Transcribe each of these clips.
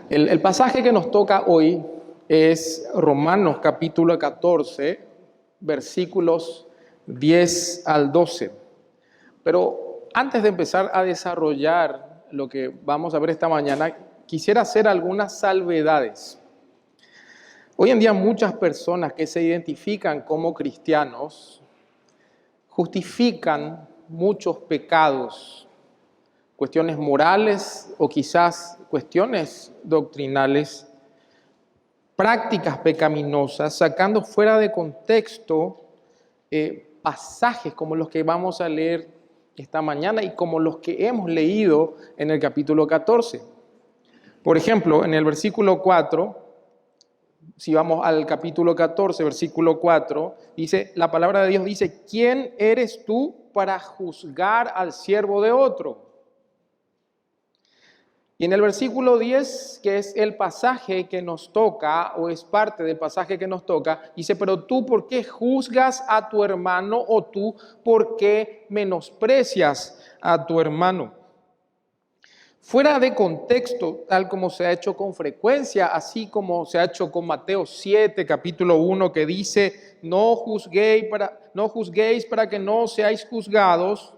El pasaje que nos toca hoy es Romanos capítulo 14, versículos 10 al 12. Pero antes de empezar a desarrollar lo que vamos a ver esta mañana, quisiera hacer algunas salvedades. Hoy en día muchas personas que se identifican como cristianos justifican muchos pecados, cuestiones morales o quizás cuestiones doctrinales, prácticas pecaminosas, sacando fuera de contexto pasajes como los que vamos a leer esta mañana y como los que hemos leído en el capítulo 14. Por ejemplo, en el versículo 4, si vamos al capítulo 14, versículo 4, dice, la palabra de Dios dice, ¿quién eres tú para juzgar al siervo de otro? Y en el versículo 10, que es el pasaje que nos toca, o es parte del pasaje que nos toca, dice, pero tú, ¿por qué juzgas a tu hermano? O tú, ¿por qué menosprecias a tu hermano? Fuera de contexto, tal como se ha hecho con frecuencia, así como se ha hecho con Mateo 7, capítulo 1, que dice, no juzguéis para que no seáis juzgados,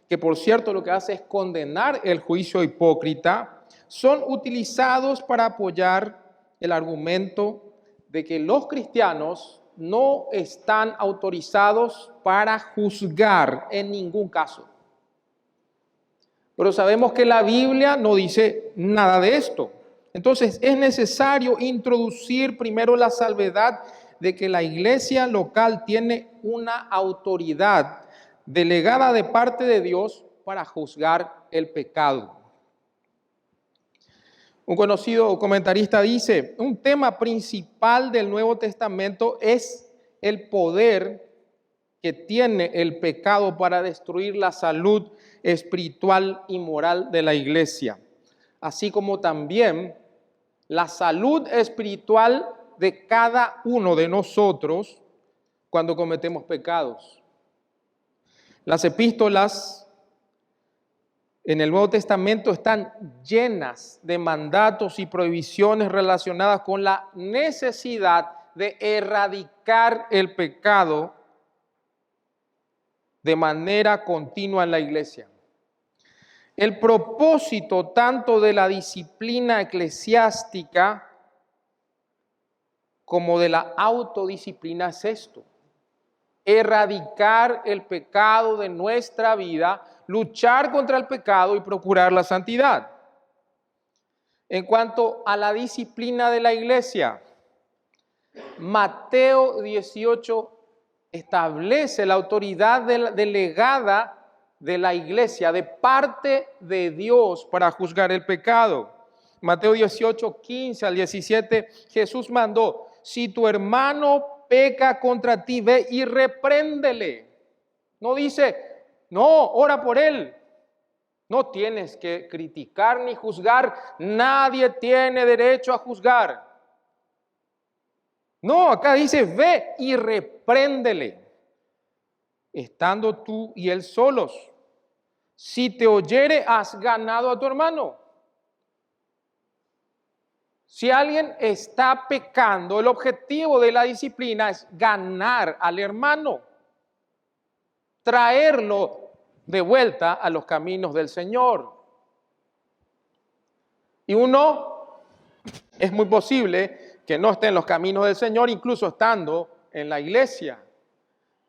que por cierto lo que hace es condenar el juicio hipócrita, son utilizados para apoyar el argumento de que los cristianos no están autorizados para juzgar en ningún caso. Pero sabemos que la Biblia no dice nada de esto. Entonces es necesario introducir primero la salvedad de que la iglesia local tiene una autoridad delegada de parte de Dios para juzgar el pecado. Un conocido comentarista dice, un tema principal del Nuevo Testamento es el poder que tiene el pecado para destruir la salud espiritual y moral de la iglesia, así como también la salud espiritual de cada uno de nosotros cuando cometemos pecados. Las epístolas en el Nuevo Testamento están llenas de mandatos y prohibiciones relacionadas con la necesidad de erradicar el pecado de manera continua en la iglesia. El propósito tanto de la disciplina eclesiástica como de la autodisciplina es esto: erradicar el pecado de nuestra vida, luchar contra el pecado y procurar la santidad. En cuanto a la disciplina de la iglesia, Mateo 18 establece la autoridad delegada de la iglesia de parte de Dios para juzgar el pecado. Mateo 18, 15 al 17, Jesús mandó, si tu hermano peca contra ti, ve y repréndele. No dice, no, ora por él. No tienes que criticar ni juzgar. Nadie tiene derecho a juzgar. No, acá dice, ve y repréndele, estando tú y él solos. Si te oyere, has ganado a tu hermano. Si alguien está pecando, el objetivo de la disciplina es ganar al hermano, traerlo de vuelta a los caminos del Señor. Y uno, es muy posible que no esté en los caminos del Señor, incluso estando en la iglesia.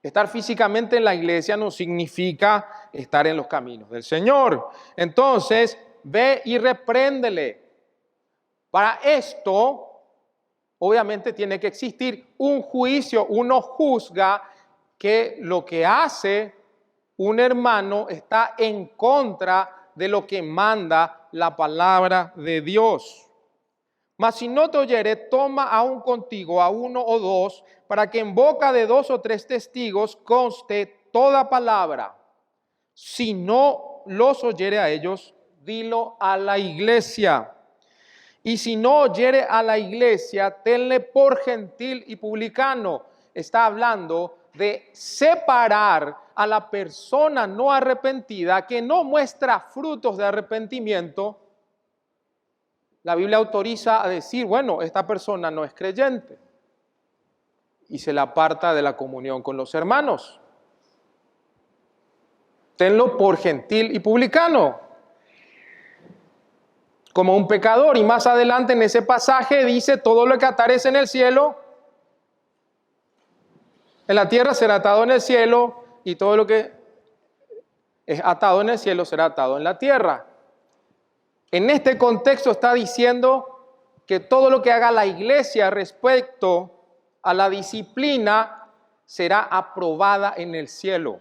Estar físicamente en la iglesia no significa estar en los caminos del Señor. Entonces, ve y repréndele. Para esto, obviamente tiene que existir un juicio. Uno juzga que lo que hace un hermano está en contra de lo que manda la palabra de Dios. Mas si no te oyere, toma aún contigo a uno o dos, para que en boca de 2 o 3 testigos conste toda palabra. Si no los oyere a ellos, dilo a la iglesia. Y si no oyere a la iglesia, tenle por gentil y publicano. Está hablando de separar a la persona no arrepentida que no muestra frutos de arrepentimiento la Biblia autoriza a decir, bueno, esta persona no es creyente y se la aparta de la comunión con los hermanos. Tenlo por gentil y publicano, como un pecador. Y más adelante en ese pasaje dice, todo lo que atares en el cielo, en la tierra será atado en el cielo, y todo lo que es atado en el cielo será atado en la tierra. En este contexto está diciendo que todo lo que haga la iglesia respecto a la disciplina será aprobada en el cielo.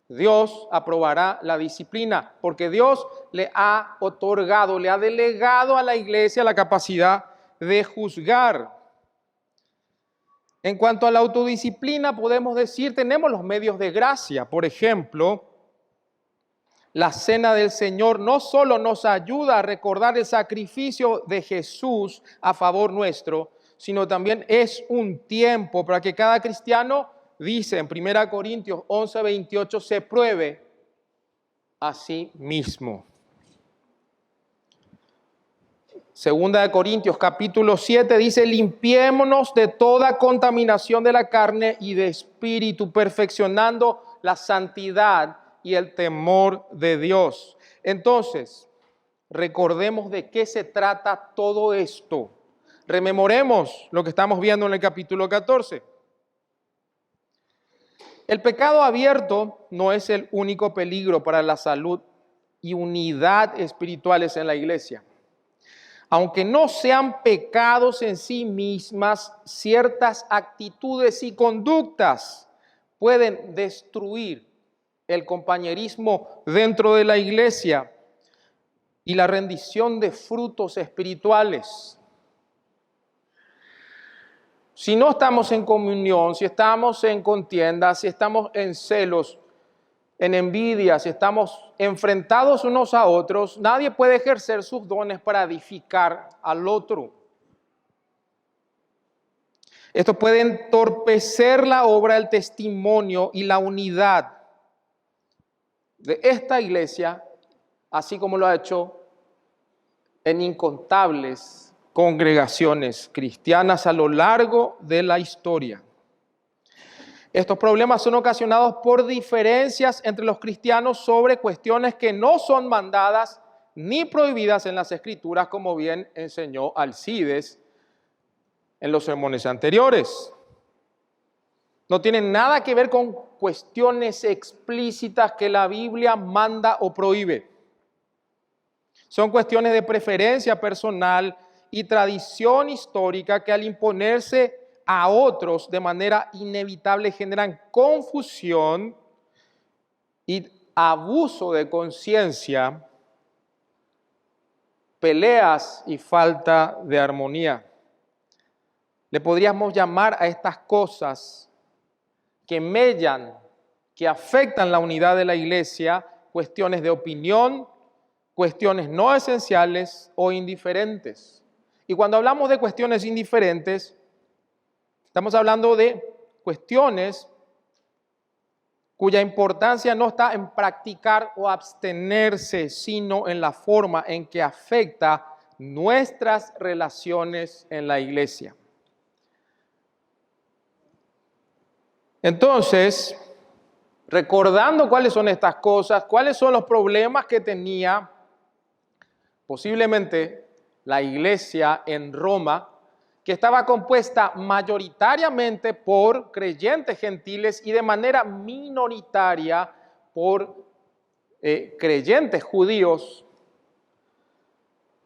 Dios aprobará la disciplina porque Dios le ha otorgado, le ha delegado a la iglesia la capacidad de juzgar. En cuanto a la autodisciplina, podemos decir, tenemos los medios de gracia. Por ejemplo, la cena del Señor no solo nos ayuda a recordar el sacrificio de Jesús a favor nuestro, sino también es un tiempo para que cada cristiano, dice en 1 Corintios 11:28, se pruebe a sí mismo. Segunda de Corintios capítulo 7 dice, limpiémonos de toda contaminación de la carne y de espíritu, perfeccionando la santidad y el temor de Dios. Entonces, recordemos de qué se trata todo esto. Rememoremos lo que estamos viendo en el capítulo 14. El pecado abierto no es el único peligro para la salud y unidad espirituales en la iglesia. Aunque no sean pecados en sí mismas, ciertas actitudes y conductas pueden destruir el compañerismo dentro de la iglesia y la rendición de frutos espirituales. Si no estamos en comunión, si estamos en contienda, si estamos en celos, en envidia, si estamos enfrentados unos a otros, nadie puede ejercer sus dones para edificar al otro. Esto puede entorpecer la obra, el testimonio y la unidad de esta iglesia, así como lo ha hecho en incontables congregaciones cristianas a lo largo de la historia. Estos problemas son ocasionados por diferencias entre los cristianos sobre cuestiones que no son mandadas ni prohibidas en las Escrituras, como bien enseñó Alcides en los sermones anteriores. No tienen nada que ver con cuestiones explícitas que la Biblia manda o prohíbe. Son cuestiones de preferencia personal y tradición histórica que al imponerse a otros de manera inevitable generan confusión y abuso de conciencia, peleas y falta de armonía. Le podríamos llamar a estas cosas que mellan, que afectan la unidad de la iglesia, cuestiones de opinión, cuestiones no esenciales o indiferentes. Y cuando hablamos de cuestiones indiferentes, estamos hablando de cuestiones cuya importancia no está en practicar o abstenerse, sino en la forma en que afecta nuestras relaciones en la iglesia. Entonces, recordando cuáles son estas cosas, cuáles son los problemas que tenía posiblemente la iglesia en Roma, que estaba compuesta mayoritariamente por creyentes gentiles y de manera minoritaria por creyentes judíos.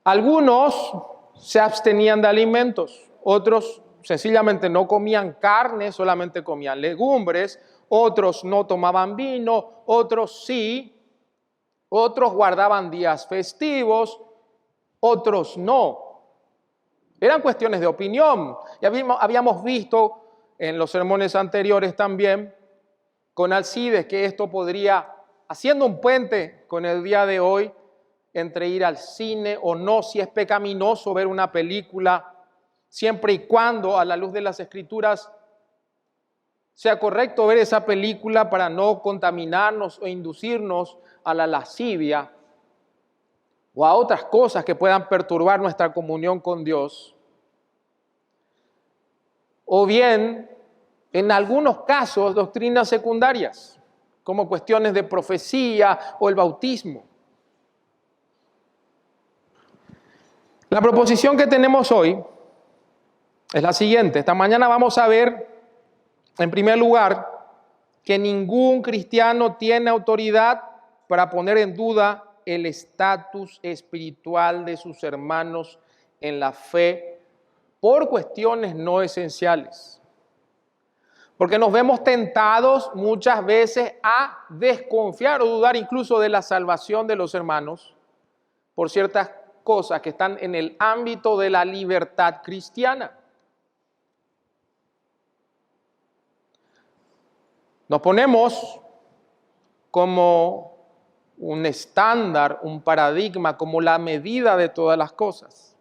Algunos se abstenían de alimentos, otros sencillamente no comían carne, solamente comían legumbres, otros no tomaban vino, otros sí, otros guardaban días festivos, otros no. Eran cuestiones de opinión. Y habíamos visto en los sermones anteriores también con Alcides que esto podría, haciendo un puente con el día de hoy, entre ir al cine o no, si es pecaminoso ver una película, siempre y cuando a la luz de las Escrituras sea correcto ver esa película para no contaminarnos o inducirnos a la lascivia. o a otras cosas que puedan perturbar nuestra comunión con Dios, o bien, en algunos casos, doctrinas secundarias, como cuestiones de profecía o el bautismo. La proposición que tenemos hoy es la siguiente. Esta mañana vamos a ver, en primer lugar, que ningún cristiano tiene autoridad para poner en duda el estatus espiritual de sus hermanos en la fe por cuestiones no esenciales. Porque nos vemos tentados muchas veces a desconfiar o dudar incluso de la salvación de los hermanos por ciertas cosas que están en el ámbito de la libertad cristiana. Nos ponemos como un estándar, un paradigma, como la medida de todas las cosas.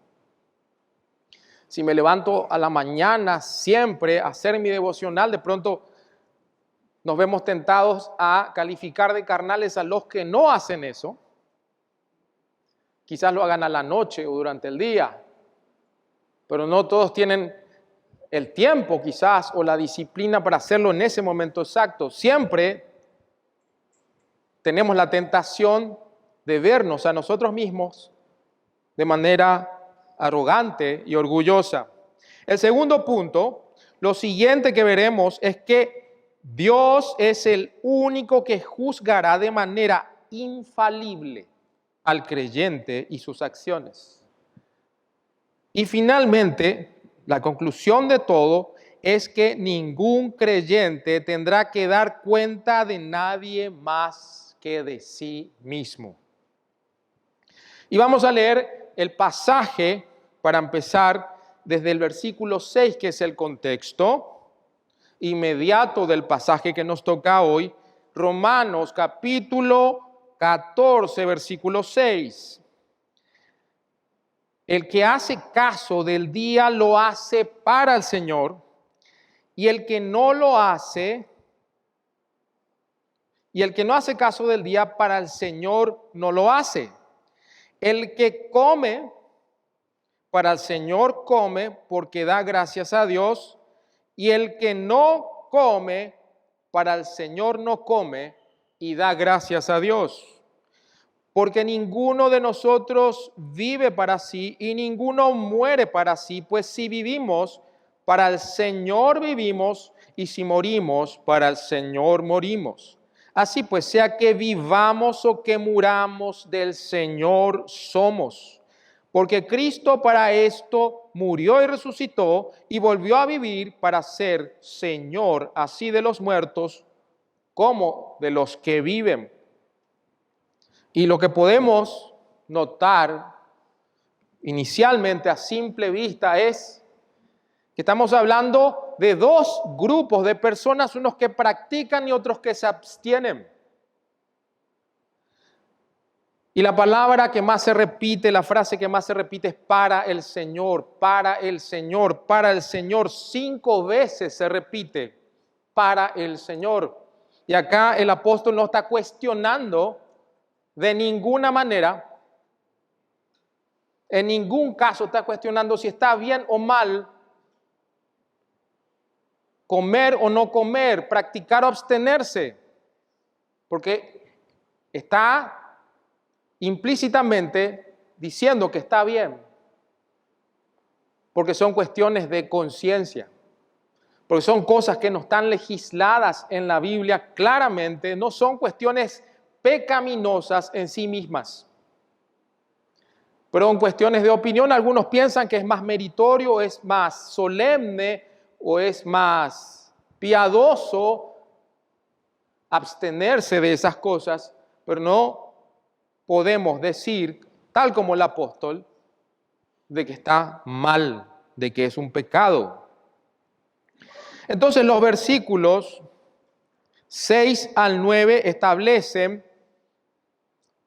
Si me levanto a la mañana siempre a hacer mi devocional, de pronto nos vemos tentados a calificar de carnales a los que no hacen eso. Quizás lo hagan a la noche o durante el día, pero no todos tienen el tiempo quizás o la disciplina para hacerlo en ese momento exacto. Siempre tenemos la tentación de vernos a nosotros mismos de manera arrogante y orgullosa. El segundo punto, lo siguiente que veremos es que Dios es el único que juzgará de manera infalible al creyente y sus acciones. Y finalmente, la conclusión de todo es que ningún creyente tendrá que dar cuenta de nadie más que de sí mismo. Y vamos a leer el pasaje para empezar desde el versículo 6, que es el contexto inmediato del pasaje que nos toca hoy, Romanos capítulo 14, versículo 6. El que hace caso del día lo hace para el Señor, y el que no lo hace, y el que no hace caso del día para el Señor no lo hace. El que come, para el Señor come porque da gracias a Dios, y el que no come, para el Señor no come y da gracias a Dios. Porque ninguno de nosotros vive para sí y ninguno muere para sí, pues si vivimos, para el Señor vivimos, y si morimos, para el Señor morimos. Así pues, sea que vivamos o que muramos, del Señor somos. Porque Cristo para esto murió y resucitó y volvió a vivir para ser Señor, así de los muertos como de los que viven. Y lo que podemos notar inicialmente a simple vista es que estamos hablando de dos grupos de personas, unos que practican y otros que se abstienen. Y la palabra que más se repite, la frase que más se repite es para el Señor, para el Señor, para el Señor. 5 veces se repite para el Señor. Y acá el apóstol no está cuestionando de ninguna manera, en ningún caso está cuestionando si está bien o mal comer o no comer, practicar o abstenerse, porque está implícitamente diciendo que está bien, porque son cuestiones de conciencia, porque son cosas que no están legisladas en la Biblia claramente, no son cuestiones pecaminosas en sí mismas. Pero en cuestiones de opinión, algunos piensan que es más meritorio, es más solemne o es más piadoso abstenerse de esas cosas, pero no podemos decir, tal como el apóstol, de que está mal, de que es un pecado. Entonces los versículos 6 al 9 establecen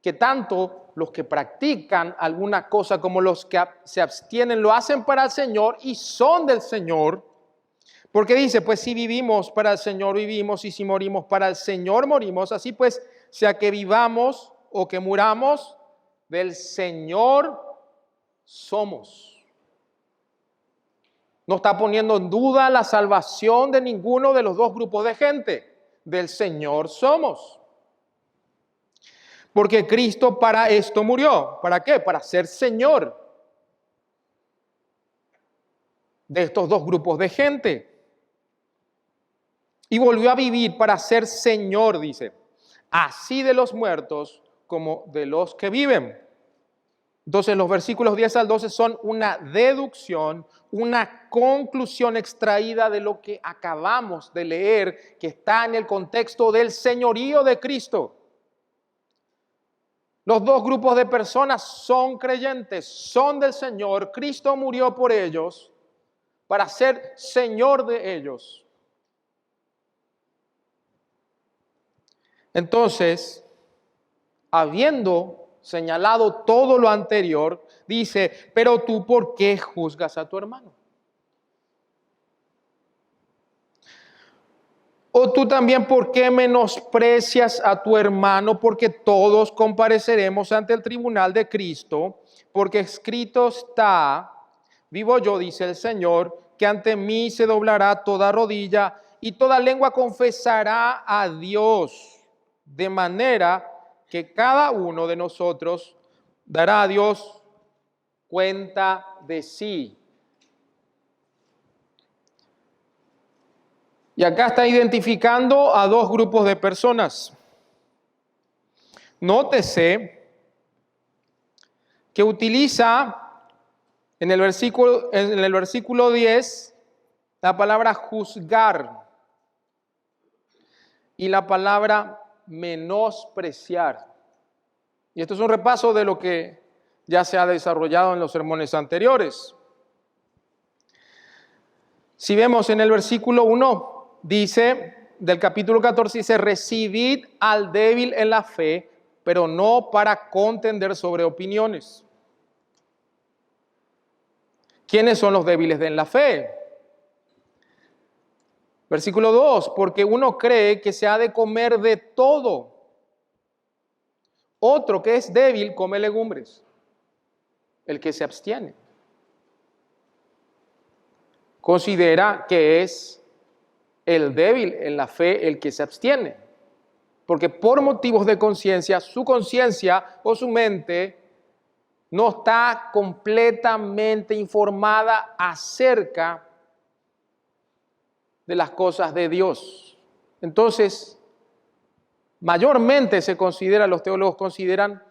que tanto los que practican alguna cosa como los que se abstienen lo hacen para el Señor y son del Señor, porque dice, pues si vivimos para el Señor vivimos, y si morimos para el Señor morimos. Así pues, sea que vivamos o que muramos, del Señor somos. No está poniendo en duda la salvación de ninguno de los dos grupos de gente. Del Señor somos. Porque Cristo para esto murió. ¿Para qué? Para ser Señor de estos dos grupos de gente. Y volvió a vivir para ser Señor, dice, así de los muertos como de los que viven. Entonces los versículos 10 al 12 son una deducción, una conclusión extraída de lo que acabamos de leer, que está en el contexto del señorío de Cristo. Los dos grupos de personas son creyentes, son del Señor. Cristo murió por ellos para ser Señor de ellos. Entonces, habiendo señalado todo lo anterior, dice, pero tú, ¿por qué juzgas a tu hermano? O tú también, ¿por qué menosprecias a tu hermano? Porque todos compareceremos ante el tribunal de Cristo, porque escrito está, vivo yo, dice el Señor, que ante mí se doblará toda rodilla y toda lengua confesará a Dios, de manera que cada uno de nosotros dará a Dios cuenta de sí. Y acá está identificando a dos grupos de personas. Nótese que utiliza en el versículo 10 la palabra juzgar y la palabra menospreciar. Y esto es un repaso de lo que ya se ha desarrollado en los sermones anteriores. Si vemos en el versículo 1, dice, del capítulo 14, dice, recibid al débil en la fe, pero no para contender sobre opiniones. ¿Quiénes son los débiles en la fe? Versículo 2, porque uno cree que se ha de comer de todo. Otro que es débil come legumbres. El que se abstiene considera que es el débil en la fe el que se abstiene, porque por motivos de conciencia, su conciencia o su mente no está completamente informada acerca de las cosas de Dios. Entonces, mayormente los teólogos consideran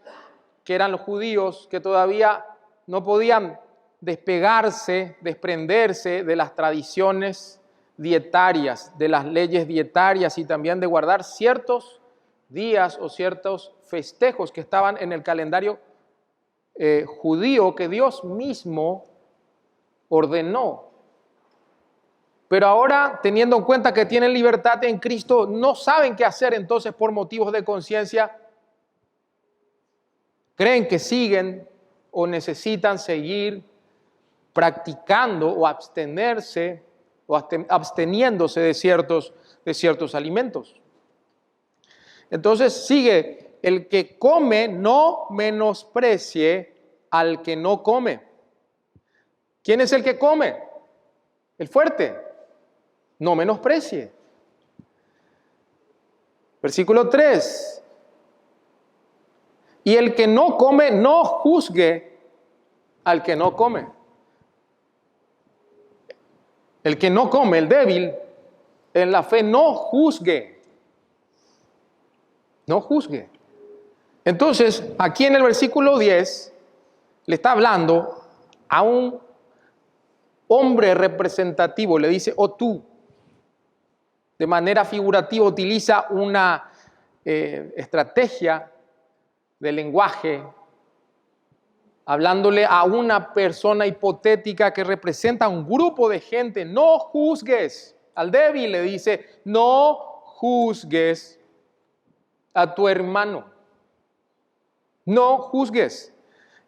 que eran los judíos que todavía no podían despegarse, desprenderse de las tradiciones dietarias, de las leyes dietarias y también de guardar ciertos días o ciertos festejos que estaban en el calendario judío que Dios mismo ordenó. Pero ahora, teniendo en cuenta que tienen libertad en Cristo, no saben qué hacer, entonces por motivos de conciencia creen que siguen o necesitan seguir practicando o abstenerse o absteniéndose de ciertos alimentos. Entonces sigue, el que come no menosprecie al que no come. ¿Quién es el que come? El fuerte. No menosprecie. Versículo 3. Y el que no come, no juzgue al que no come. El que no come, el débil, en la fe no juzgue. No juzgue. Entonces, aquí en el versículo 10, le está hablando a un hombre representativo, le dice, o tú. De manera figurativa utiliza una estrategia de lenguaje, hablándole a una persona hipotética que representa a un grupo de gente. No juzgues. Al débil le dice, no juzgues a tu hermano. No juzgues.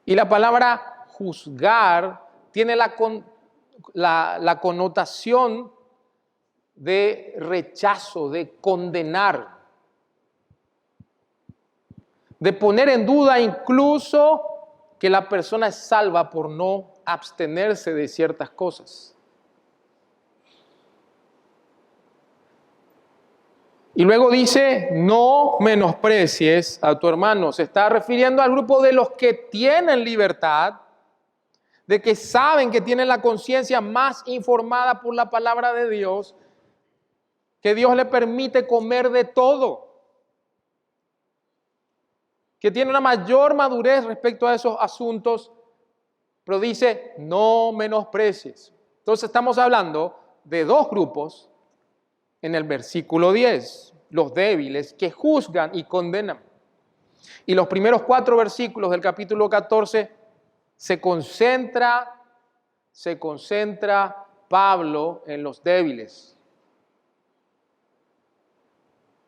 Y la palabra juzgar tiene la connotación de rechazo, de condenar, de poner en duda incluso que la persona es salva por no abstenerse de ciertas cosas. Y luego dice, no menosprecies a tu hermano. Se está refiriendo al grupo de los que tienen libertad, de que saben que tienen la conciencia más informada por la palabra de Dios, que Dios le permite comer de todo, que tiene una mayor madurez respecto a esos asuntos, pero dice, no menosprecies. Entonces estamos hablando de dos grupos en el versículo 10, los débiles que juzgan y condenan. Y los primeros 4 versículos del capítulo 14 se concentra Pablo en los débiles,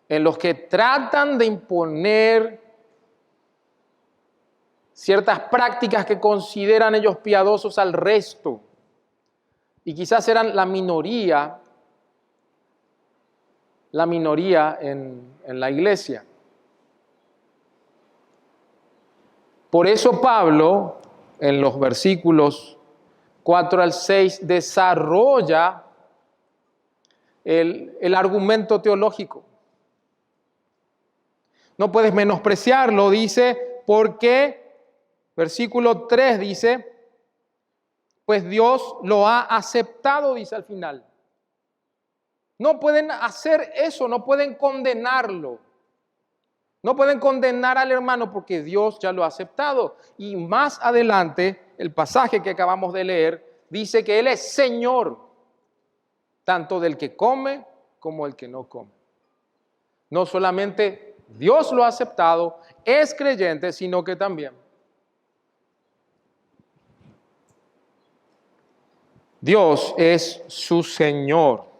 en los que tratan de imponer ciertas prácticas que consideran ellos piadosos al resto, y quizás eran la minoría en la iglesia. Por eso Pablo, en los versículos 4 al 6, desarrolla el argumento teológico. No puedes menospreciarlo, dice, porque, versículo 3 dice, pues Dios lo ha aceptado, dice al final. No pueden hacer eso, no pueden condenarlo. No pueden condenar al hermano porque Dios ya lo ha aceptado. Y más adelante, el pasaje que acabamos de leer, dice que Él es Señor, tanto del que come como el que no come. No solamente Dios lo ha aceptado, es creyente, sino que también Dios es su Señor.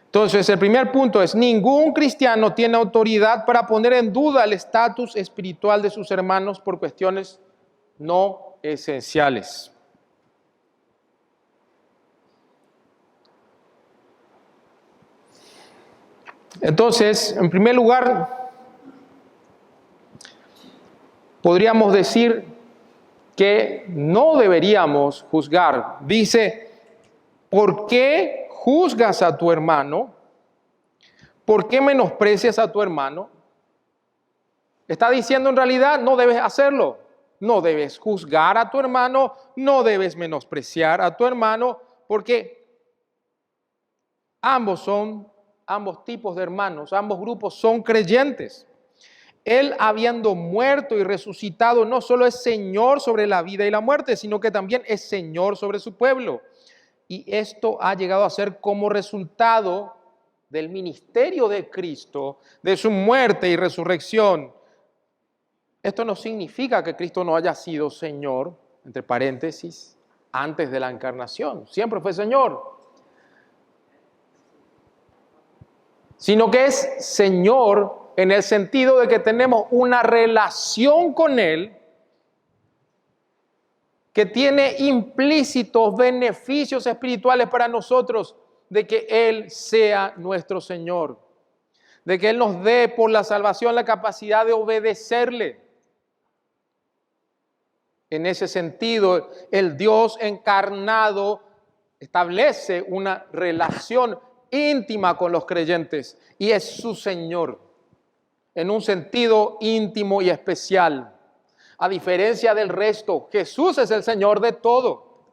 Entonces, el primer punto es, ningún cristiano tiene autoridad para poner en duda el estatus espiritual de sus hermanos por cuestiones no esenciales. Entonces, en primer lugar, podríamos decir que no deberíamos juzgar. Dice, ¿por qué juzgas a tu hermano? ¿Por qué menosprecias a tu hermano? Está diciendo en realidad, no debes hacerlo. No debes juzgar a tu hermano, no debes menospreciar a tu hermano, porque ambos tipos de hermanos, ambos grupos son creyentes. Él, habiendo muerto y resucitado, no solo es Señor sobre la vida y la muerte, sino que también es Señor sobre su pueblo. Y esto ha llegado a ser como resultado del ministerio de Cristo, de su muerte y resurrección. Esto no significa que Cristo no haya sido Señor, entre paréntesis, antes de la encarnación. Siempre fue Señor. Sino que es Señor en el sentido de que tenemos una relación con Él que tiene implícitos beneficios espirituales para nosotros de que Él sea nuestro Señor, de que Él nos dé por la salvación la capacidad de obedecerle. En ese sentido, el Dios encarnado establece una relación íntima con los creyentes y es su Señor, en un sentido íntimo y especial. A diferencia del resto, Jesús es el Señor de todo.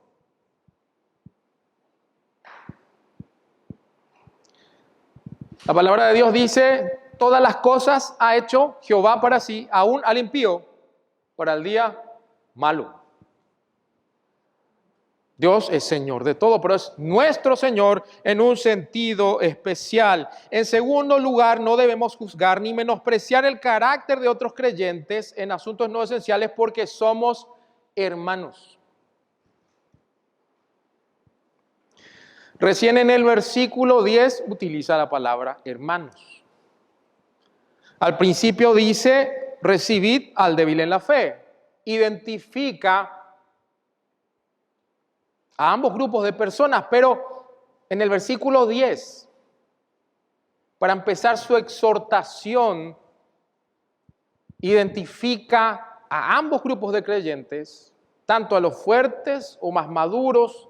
La palabra de Dios dice, todas las cosas ha hecho Jehová para sí, aún al impío, para el día malo. Dios es Señor de todo, pero es nuestro Señor en un sentido especial. En segundo lugar, no debemos juzgar ni menospreciar el carácter de otros creyentes en asuntos no esenciales porque somos hermanos. Recién en el versículo 10 utiliza la palabra hermanos. Al principio dice, recibid al débil en la fe. Identifica a ambos grupos de personas, pero en el versículo 10, para empezar su exhortación, identifica a ambos grupos de creyentes, tanto a los fuertes o más maduros,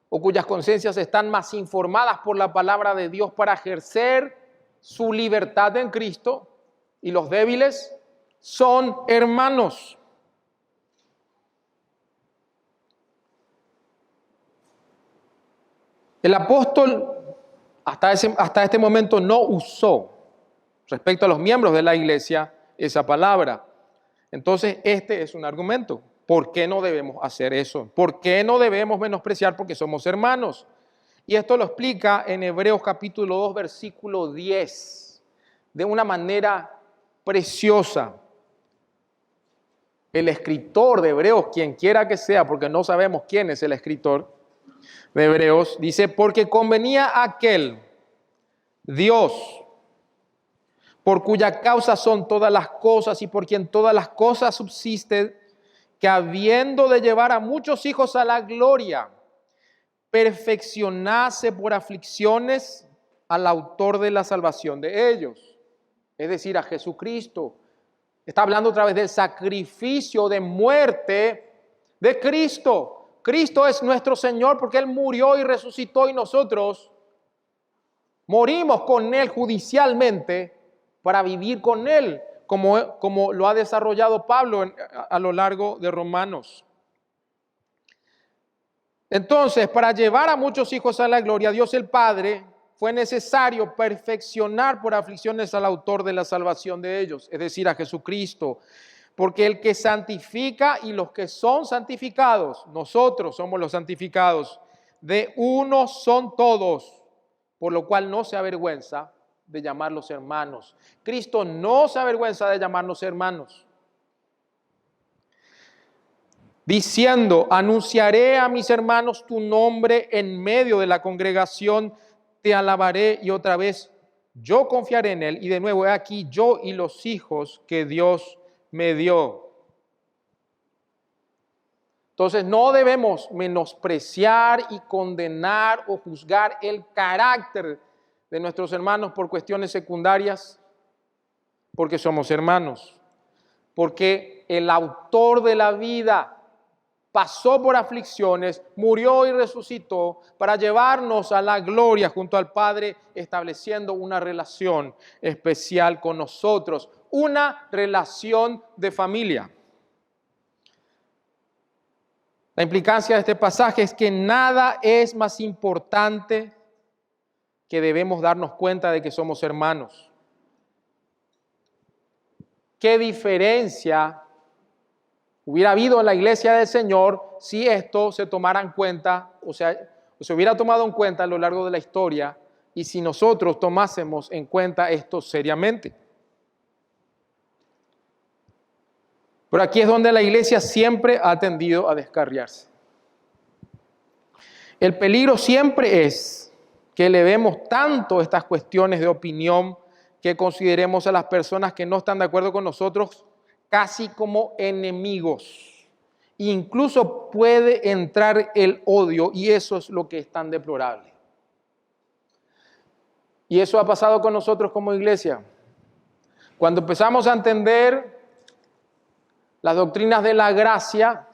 o cuyas conciencias están más informadas por la palabra de Dios para ejercer su libertad en Cristo, y los débiles son hermanos. El apóstol hasta este momento no usó, respecto a los miembros de la iglesia, esa palabra. Entonces, este es un argumento. ¿Por qué no debemos hacer eso? ¿Por qué no debemos menospreciar porque somos hermanos? Y esto lo explica en Hebreos capítulo 2, versículo 10, de una manera preciosa. El escritor de Hebreos, quien quiera que sea, porque no sabemos quién es el escritor de Hebreos, dice, porque convenía aquel Dios, por cuya causa son todas las cosas y por quien todas las cosas subsisten, que habiendo de llevar a muchos hijos a la gloria, perfeccionase por aflicciones al autor de la salvación de ellos, es decir, a Jesucristo. Está hablando otra vez del sacrificio de muerte de Cristo. Cristo es nuestro Señor porque Él murió y resucitó y nosotros morimos con Él judicialmente para vivir con Él, como lo ha desarrollado Pablo a lo largo de Romanos. Entonces, para llevar a muchos hijos a la gloria, Dios el Padre fue necesario perfeccionar por aflicciones al autor de la salvación de ellos, es decir, a Jesucristo. Porque el que santifica y los que son santificados, nosotros somos los santificados, de uno son todos, por lo cual no se avergüenza de llamarlos hermanos. Cristo no se avergüenza de llamarnos hermanos. Diciendo, anunciaré a mis hermanos tu nombre en medio de la congregación, te alabaré, y otra vez yo confiaré en él. Y de nuevo, he aquí yo y los hijos que Dios me dio. Entonces no debemos menospreciar y condenar o juzgar el carácter de nuestros hermanos por cuestiones secundarias, porque somos hermanos, porque el autor de la vida pasó por aflicciones, murió y resucitó para llevarnos a la gloria junto al Padre, estableciendo una relación especial con nosotros, una relación de familia. La implicancia de este pasaje es que nada es más importante que debemos darnos cuenta de que somos hermanos. ¿Qué diferencia hubiera habido en la iglesia del Señor si esto se tomara en cuenta, o se hubiera tomado en cuenta a lo largo de la historia, y si nosotros tomásemos en cuenta esto seriamente? Pero aquí es donde la iglesia siempre ha tendido a descarriarse. El peligro siempre es que elevemos tanto estas cuestiones de opinión que consideremos a las personas que no están de acuerdo con nosotros casi como enemigos. Incluso puede entrar el odio, y eso es lo que es tan deplorable. Y eso ha pasado con nosotros como iglesia. Cuando empezamos a entender las doctrinas de la gracia,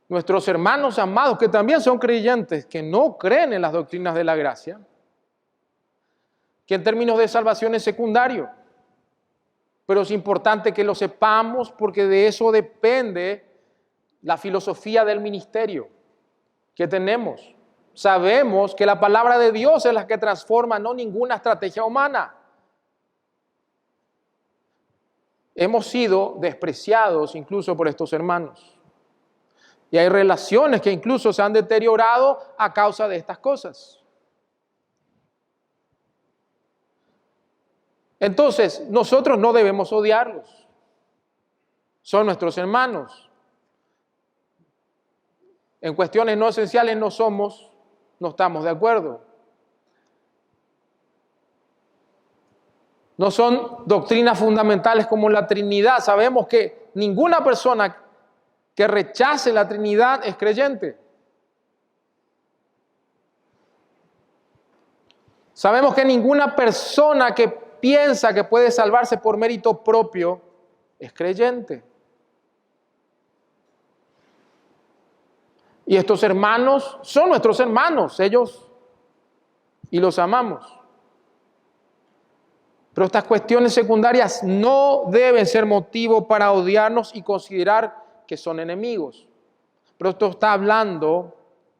nuestros hermanos amados, que también son creyentes, que no creen en las doctrinas de la gracia, que en términos de salvación es secundario, pero es importante que lo sepamos porque de eso depende la filosofía del ministerio que tenemos. Sabemos que la palabra de Dios es la que transforma, no ninguna estrategia humana. Hemos sido despreciados incluso por estos hermanos. Y hay relaciones que incluso se han deteriorado a causa de estas cosas. Entonces, nosotros no debemos odiarlos. Son nuestros hermanos. En cuestiones no esenciales no estamos de acuerdo. No son doctrinas fundamentales como la Trinidad. Sabemos que ninguna persona que rechace la Trinidad es creyente. Sabemos que ninguna persona que piensa que puede salvarse por mérito propio es creyente. Y estos hermanos son nuestros hermanos, ellos, y los amamos. Pero estas cuestiones secundarias no deben ser motivo para odiarnos y considerar que son enemigos. Pero esto está hablando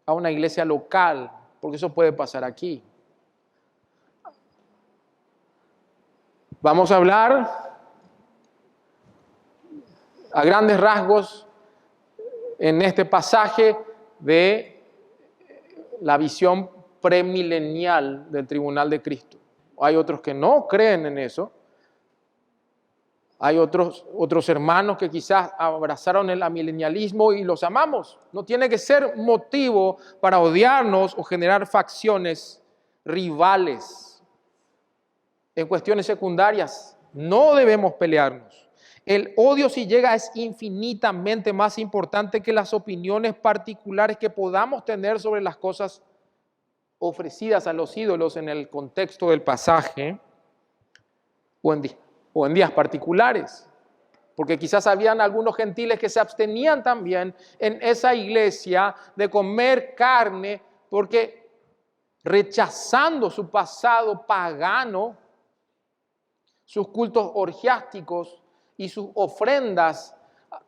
a una iglesia local, porque eso puede pasar aquí. Vamos a hablar a grandes rasgos en este pasaje de la visión premilenial del tribunal de Cristo. Hay otros que no creen en eso. Hay otros hermanos que quizás abrazaron el amilenialismo y los amamos. No tiene que ser motivo para odiarnos o generar facciones rivales. En cuestiones secundarias no debemos pelearnos. El odio, si llega, es infinitamente más importante que las opiniones particulares que podamos tener sobre las cosas ofrecidas a los ídolos en el contexto del pasaje o en días particulares. Porque quizás habían algunos gentiles que se abstenían también en esa iglesia de comer carne porque rechazando su pasado pagano, sus cultos orgiásticos y sus ofrendas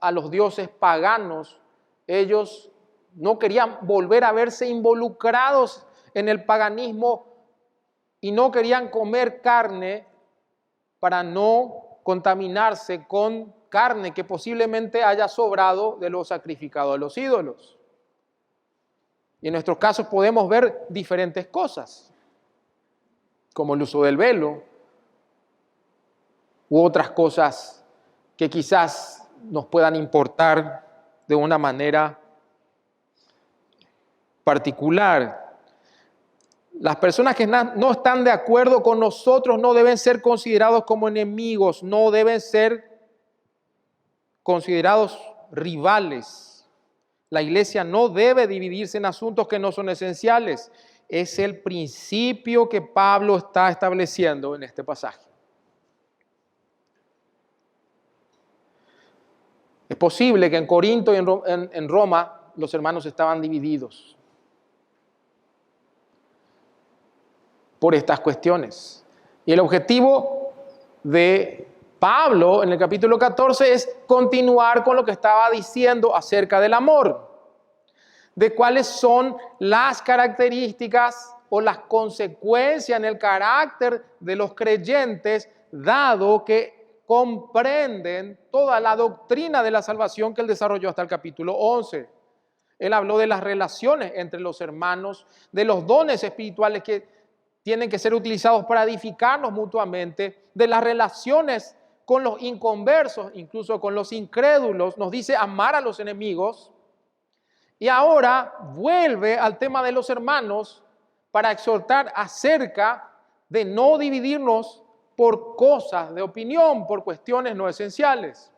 a los dioses paganos, ellos no querían volver a verse involucrados en el paganismo y no querían comer carne para no contaminarse con carne que posiblemente haya sobrado de lo sacrificado a los ídolos. Y en nuestros casos podemos ver diferentes cosas, como el uso del velo, u otras cosas que quizás nos puedan importar de una manera particular. Las personas que no están de acuerdo con nosotros no deben ser considerados como enemigos, no deben ser considerados rivales. La iglesia no debe dividirse en asuntos que no son esenciales. Es el principio que Pablo está estableciendo en este pasaje. Es posible que en Corinto y en Roma los hermanos estaban divididos por estas cuestiones. Y el objetivo de Pablo en el capítulo 14 es continuar con lo que estaba diciendo acerca del amor, de cuáles son las características o las consecuencias en el carácter de los creyentes, dado que comprenden toda la doctrina de la salvación que él desarrolló hasta el capítulo 11. Él habló de las relaciones entre los hermanos, de los dones espirituales que tienen que ser utilizados para edificarnos mutuamente, de las relaciones con los inconversos, incluso con los incrédulos. Nos dice amar a los enemigos. Y ahora vuelve al tema de los hermanos para exhortar acerca de no dividirnos por cosas de opinión, por cuestiones no esenciales.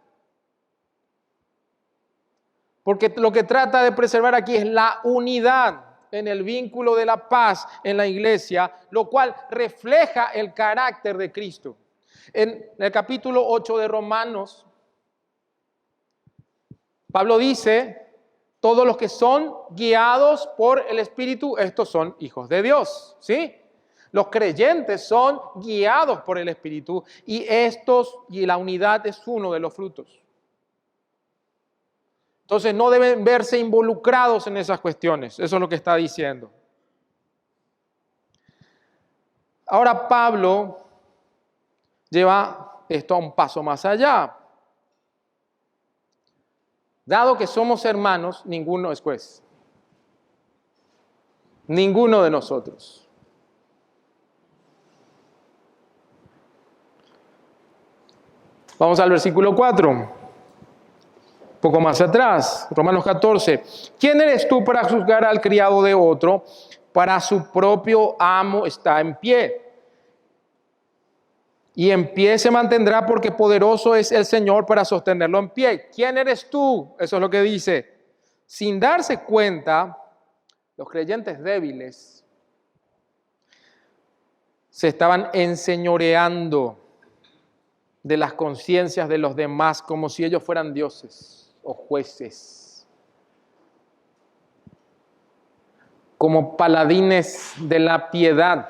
Porque lo que trata de preservar aquí es la unidad en el vínculo de la paz en la iglesia, lo cual refleja el carácter de Cristo. En el capítulo 8 de Romanos, Pablo dice: todos los que son guiados por el Espíritu, estos son hijos de Dios, ¿sí? Los creyentes son guiados por el Espíritu y la unidad es uno de los frutos. Entonces no deben verse involucrados en esas cuestiones. Eso es lo que está diciendo. Ahora Pablo lleva esto a un paso más allá. Dado que somos hermanos, ninguno es juez. Ninguno de nosotros. Vamos al versículo 4. Poco más atrás, Romanos 14. ¿Quién eres tú para juzgar al criado de otro? Para su propio amo está en pie. Y en pie se mantendrá porque poderoso es el Señor para sostenerlo en pie. ¿Quién eres tú? Eso es lo que dice. Sin darse cuenta, los creyentes débiles se estaban enseñoreando de las conciencias de los demás como si ellos fueran dioses o jueces. como paladines de la piedad.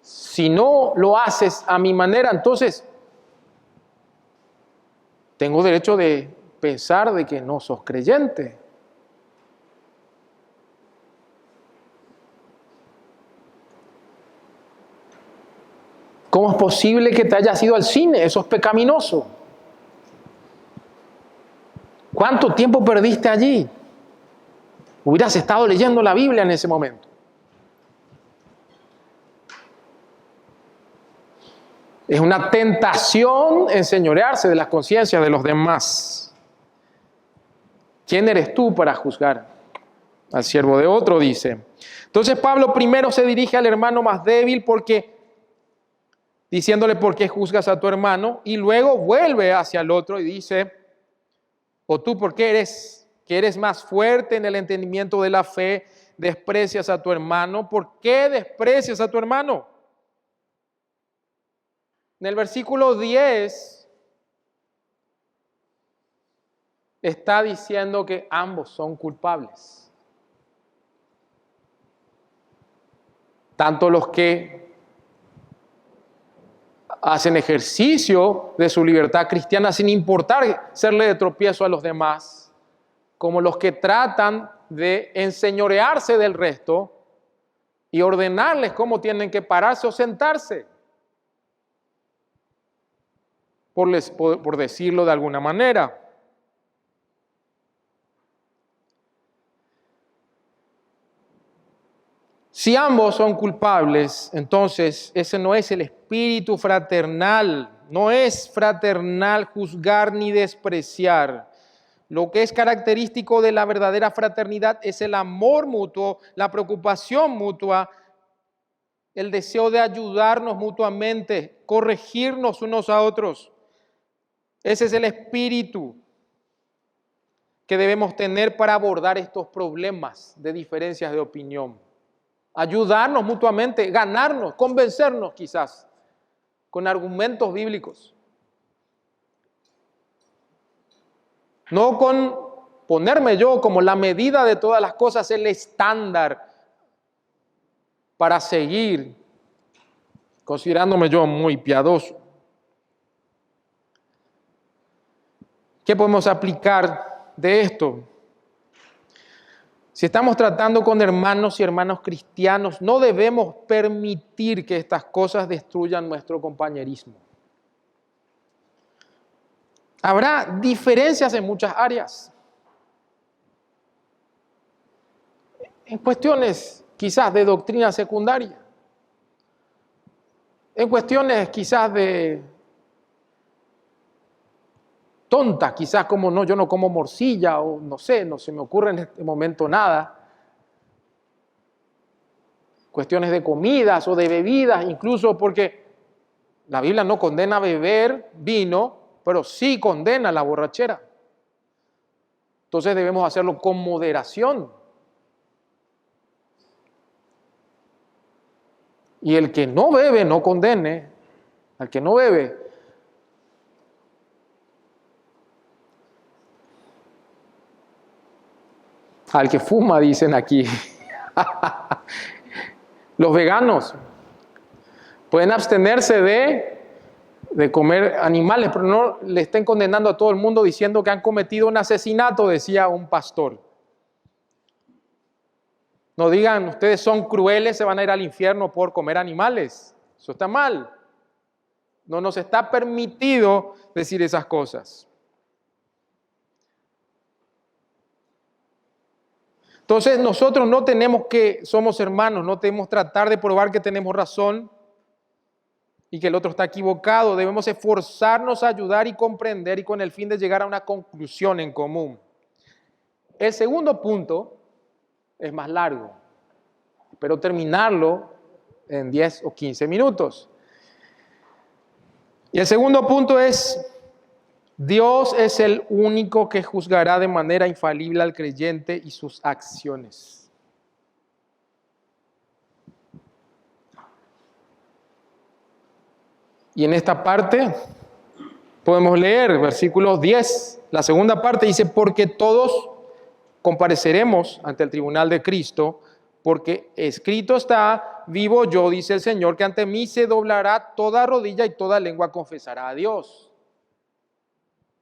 Si no lo haces a mi manera, entonces tengo derecho de pensar de que no sos creyente. ¿Cómo es posible que te hayas ido al cine? Eso es pecaminoso. ¿Cuánto tiempo perdiste allí? Hubieras estado leyendo la Biblia en ese momento. Es una tentación enseñorearse de las conciencias de los demás. ¿Quién eres tú para juzgar al siervo de otro? Dice. Entonces Pablo primero se dirige al hermano más débil diciéndole por qué juzgas a tu hermano, y luego vuelve hacia el otro y dice, o tú por qué eres más fuerte en el entendimiento de la fe, desprecias a tu hermano. ¿Por qué desprecias a tu hermano? En el versículo 10 está diciendo que ambos son culpables. Tanto los que hacen ejercicio de su libertad cristiana sin importar serle de tropiezo a los demás, como los que tratan de enseñorearse del resto y ordenarles cómo tienen que pararse o sentarse, por decirlo de alguna manera. Si ambos son culpables, entonces ese no es el espíritu fraternal, no es fraternal juzgar ni despreciar. Lo que es característico de la verdadera fraternidad es el amor mutuo, la preocupación mutua, el deseo de ayudarnos mutuamente, corregirnos unos a otros. Ese es el espíritu que debemos tener para abordar estos problemas de diferencias de opinión. Ayudarnos mutuamente, ganarnos, convencernos quizás, con argumentos bíblicos. No con ponerme yo como la medida de todas las cosas, el estándar para seguir, considerándome yo muy piadoso. ¿Qué podemos aplicar de esto? Si estamos tratando con hermanos y hermanas cristianos, no debemos permitir que estas cosas destruyan nuestro compañerismo. Habrá diferencias en muchas áreas. En cuestiones quizás de doctrina secundaria. En cuestiones quizás de tontas, quizás como no, yo no como morcilla o no sé, no se me ocurre en este momento nada. Cuestiones de comidas o de bebidas, incluso porque la Biblia no condena beber vino, pero sí condena la borrachera. Entonces debemos hacerlo con moderación. Y el que no bebe, no condene. Al que no bebe. Al que fuma, dicen aquí. Los veganos pueden abstenerse de comer animales, pero no le estén condenando a todo el mundo diciendo que han cometido un asesinato, decía un pastor. No digan, ustedes son crueles, se van a ir al infierno por comer animales. Eso está mal. No nos está permitido decir esas cosas. Entonces nosotros no tenemos somos hermanos, no debemos tratar de probar que tenemos razón y que el otro está equivocado. Debemos esforzarnos a ayudar y comprender y con el fin de llegar a una conclusión en común. El segundo punto es más largo. Espero terminarlo en 10 o 15 minutos. Y el segundo punto es: Dios es el único que juzgará de manera infalible al creyente y sus acciones. Y en esta parte podemos leer versículos 10, la segunda parte dice, porque todos compareceremos ante el tribunal de Cristo, porque escrito está, vivo yo, dice el Señor, que ante mí se doblará toda rodilla y toda lengua confesará a Dios.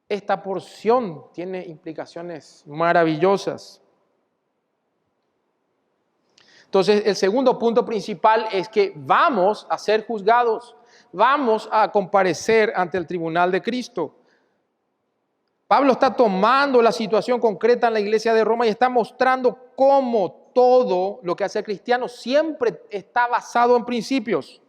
Esta porción tiene implicaciones maravillosas. Entonces, el segundo punto principal es que vamos a ser juzgados, vamos a comparecer ante el tribunal de Cristo. Pablo está tomando la situación concreta en la iglesia de Roma y está mostrando cómo todo lo que hace el cristiano siempre está basado en principios.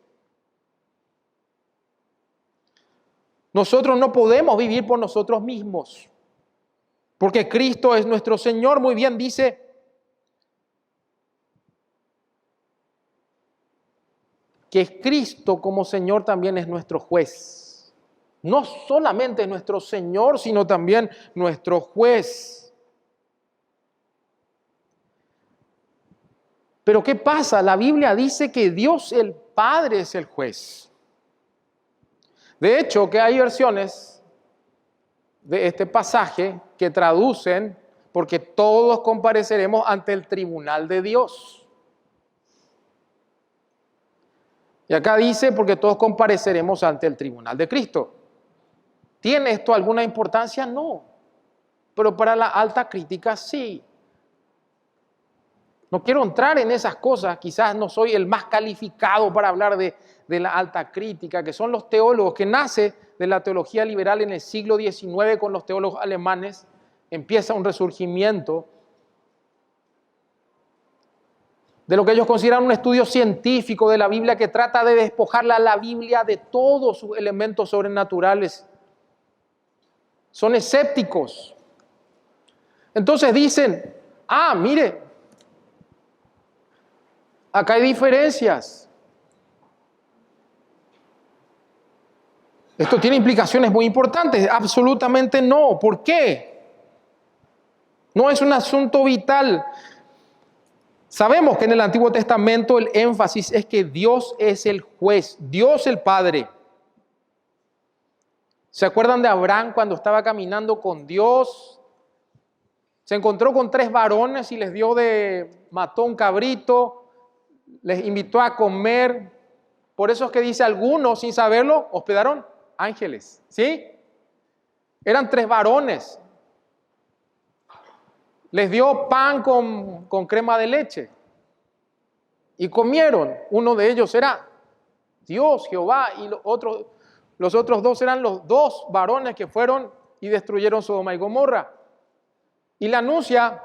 Nosotros no podemos vivir por nosotros mismos, porque Cristo es nuestro Señor. Muy bien dice que Cristo como Señor también es nuestro juez. No solamente es nuestro Señor, sino también nuestro juez. Pero ¿qué pasa? La Biblia dice que Dios el Padre es el juez. De hecho, que hay versiones de este pasaje que traducen porque todos compareceremos ante el tribunal de Dios. Y acá dice porque todos compareceremos ante el tribunal de Cristo. ¿Tiene esto alguna importancia? No. Pero para la alta crítica sí. No quiero entrar en esas cosas, quizás no soy el más calificado para hablar de la alta crítica, que son los teólogos, que nace de la teología liberal en el siglo XIX con los teólogos alemanes, empieza un resurgimiento de lo que ellos consideran un estudio científico de la Biblia que trata de despojarla a la Biblia de todos sus elementos sobrenaturales. Son escépticos. Entonces dicen, mire, acá hay diferencias. Esto tiene implicaciones muy importantes. Absolutamente no. ¿Por qué? No es un asunto vital. Sabemos que en el Antiguo Testamento el énfasis es que Dios es el juez, Dios el Padre. ¿Se acuerdan de Abraham cuando estaba caminando con Dios? Se encontró con 3 varones y les mató un cabrito, les invitó a comer. Por eso es que dice algunos, sin saberlo, hospedaron ángeles, ¿sí? Eran 3 varones. Les dio pan con crema de leche y comieron. Uno de ellos era Dios, Jehová, y los otros 2 eran los 2 varones que fueron y destruyeron Sodoma y Gomorra. Y le anuncia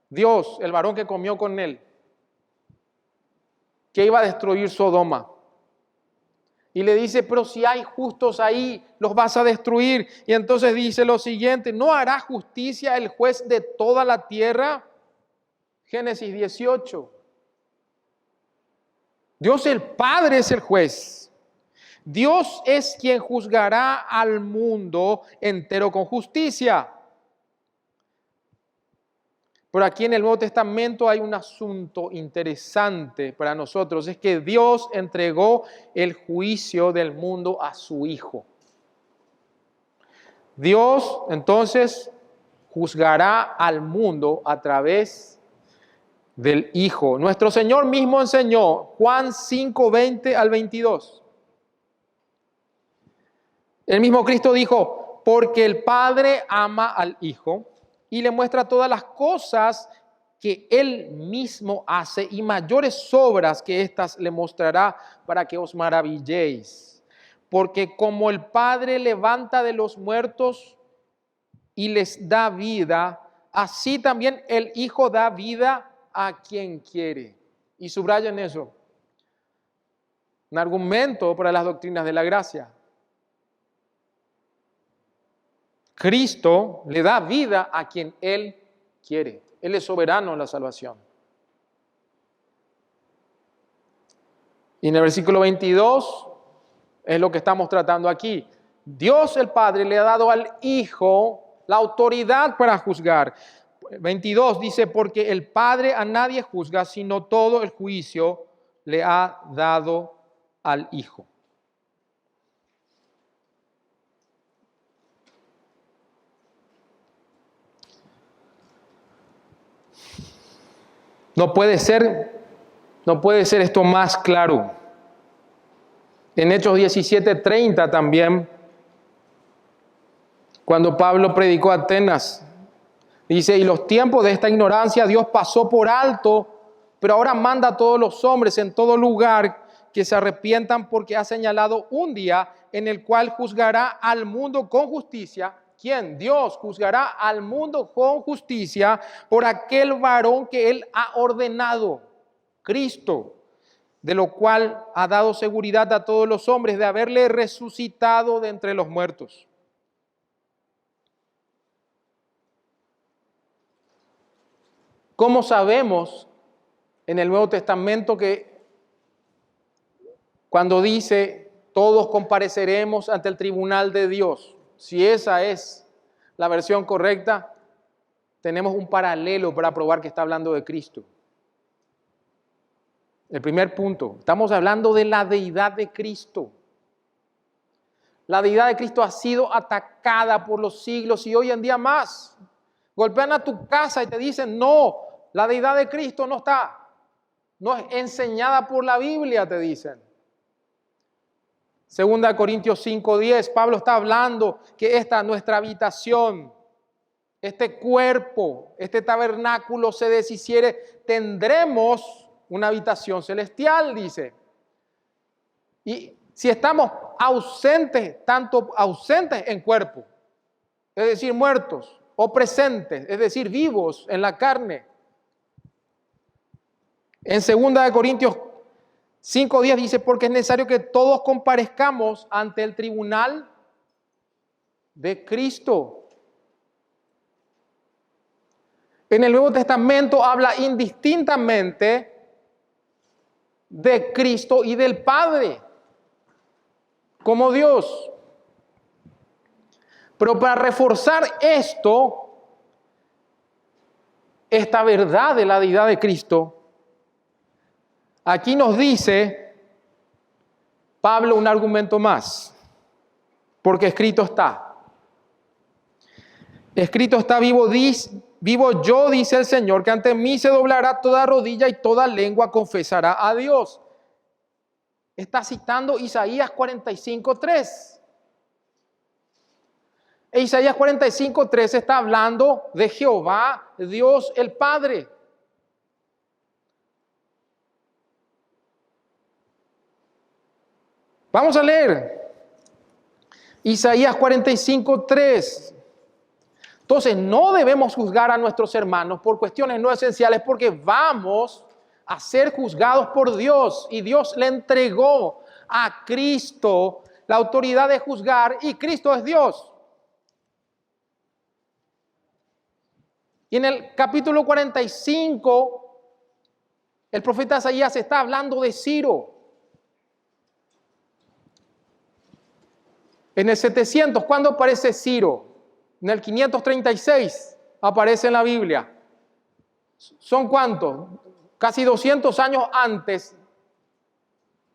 Dios, el varón que comió con él, que iba a destruir Sodoma. Y le dice, pero si hay justos ahí, los vas a destruir. Y entonces dice lo siguiente, ¿no hará justicia el juez de toda la tierra? Génesis 18. Dios el Padre es el juez. Dios es quien juzgará al mundo entero con justicia. Pero aquí en el Nuevo Testamento hay un asunto interesante para nosotros, es que Dios entregó el juicio del mundo a su Hijo. Dios entonces juzgará al mundo a través del Hijo. Nuestro Señor mismo enseñó, Juan 5, 20 al 22. El mismo Cristo dijo, porque el Padre ama al Hijo y le muestra todas las cosas que Él mismo hace y mayores obras que éstas le mostrará para que os maravilléis. Porque como el Padre levanta de los muertos y les da vida, así también el Hijo da vida a quien quiere. Y subrayen eso. Un argumento para las doctrinas de la gracia. Cristo le da vida a quien Él quiere. Él es soberano en la salvación. Y en el versículo 22 es lo que estamos tratando aquí. Dios el Padre le ha dado al Hijo la autoridad para juzgar. 22 dice, porque el Padre a nadie juzga, sino todo el juicio le ha dado al Hijo. No puede ser esto más claro. En Hechos 17:30 también, cuando Pablo predicó a Atenas, dice, y los tiempos de esta ignorancia Dios pasó por alto, pero ahora manda a todos los hombres en todo lugar que se arrepientan porque ha señalado un día en el cual juzgará al mundo con justicia. ¿Quién? Dios juzgará al mundo con justicia por aquel varón que Él ha ordenado, Cristo, de lo cual ha dado seguridad a todos los hombres de haberle resucitado de entre los muertos. ¿Cómo sabemos en el Nuevo Testamento que cuando dice todos compareceremos ante el tribunal de Dios, si esa es la versión correcta, tenemos un paralelo para probar que está hablando de Cristo? El primer punto, estamos hablando de la deidad de Cristo. La deidad de Cristo ha sido atacada por los siglos y hoy en día más. Golpean a tu casa y te dicen, no, la deidad de Cristo no es enseñada por la Biblia, te dicen. 2 Corintios 5:10, Pablo está hablando que esta nuestra habitación, este cuerpo, este tabernáculo se deshiciere, tendremos una habitación celestial, dice. Y si estamos ausentes, tanto ausentes en cuerpo, es decir, muertos, o presentes, es decir, vivos en la carne. En 2 Corintios 5:10 dice, porque es necesario que todos comparezcamos ante el tribunal de Cristo. En el Nuevo Testamento habla indistintamente de Cristo y del Padre como Dios. Pero para reforzar esta verdad de la deidad de Cristo, aquí nos dice Pablo un argumento más, porque escrito está. Escrito está, vivo yo, dice el Señor, que ante mí se doblará toda rodilla y toda lengua confesará a Dios. Está citando Isaías 45:3. E Isaías 45:3 está hablando de Jehová, Dios el Padre. Vamos a leer Isaías 45:3. Entonces no debemos juzgar a nuestros hermanos por cuestiones no esenciales porque vamos a ser juzgados por Dios y Dios le entregó a Cristo la autoridad de juzgar y Cristo es Dios. Y en el capítulo 45 el profeta Isaías está hablando de Ciro. En el 700, ¿cuándo aparece Ciro? En el 536 aparece en la Biblia. ¿Son cuántos? Casi 200 años antes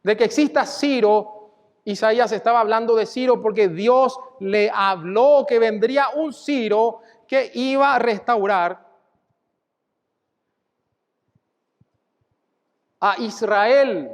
de que exista Ciro, Isaías estaba hablando de Ciro porque Dios le habló que vendría un Ciro que iba a restaurar a Israel.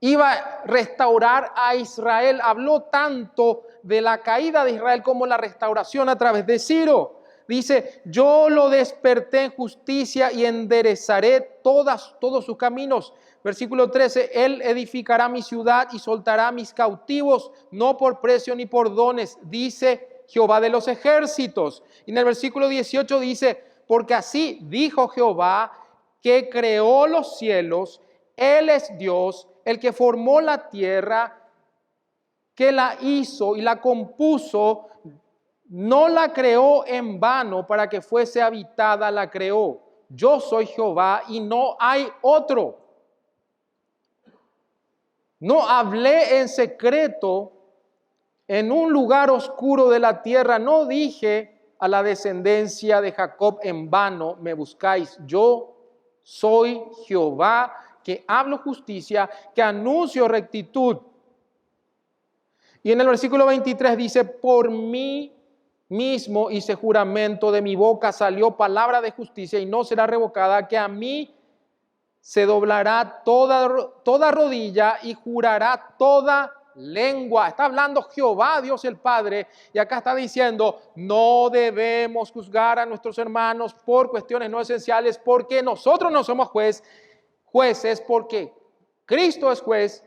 Iba a restaurar a Israel. Habló tanto de la caída de Israel como la restauración a través de Ciro. Dice, yo lo desperté en justicia y enderezaré todos sus caminos. Versículo 13, él edificará mi ciudad y soltará a mis cautivos, no por precio ni por dones, dice Jehová de los ejércitos. Y en el versículo 18 dice, porque así dijo Jehová, que creó los cielos, Él es Dios, el que formó la tierra, que la hizo y la compuso, no la creó en vano para que fuese habitada, la creó. Yo soy Jehová y no hay otro. No hablé en secreto en un lugar oscuro de la tierra, no dije a la descendencia de Jacob en vano me buscáis. Yo soy Jehová, que hablo justicia, que anuncio rectitud. Y en el versículo 23 dice, por mí mismo hice juramento, de mi boca salió palabra de justicia y no será revocada, que a mí se doblará toda rodilla y jurará toda lengua. Está hablando Jehová, Dios el Padre, y acá está diciendo, no debemos juzgar a nuestros hermanos por cuestiones no esenciales, porque nosotros no somos jueces, porque Cristo es juez.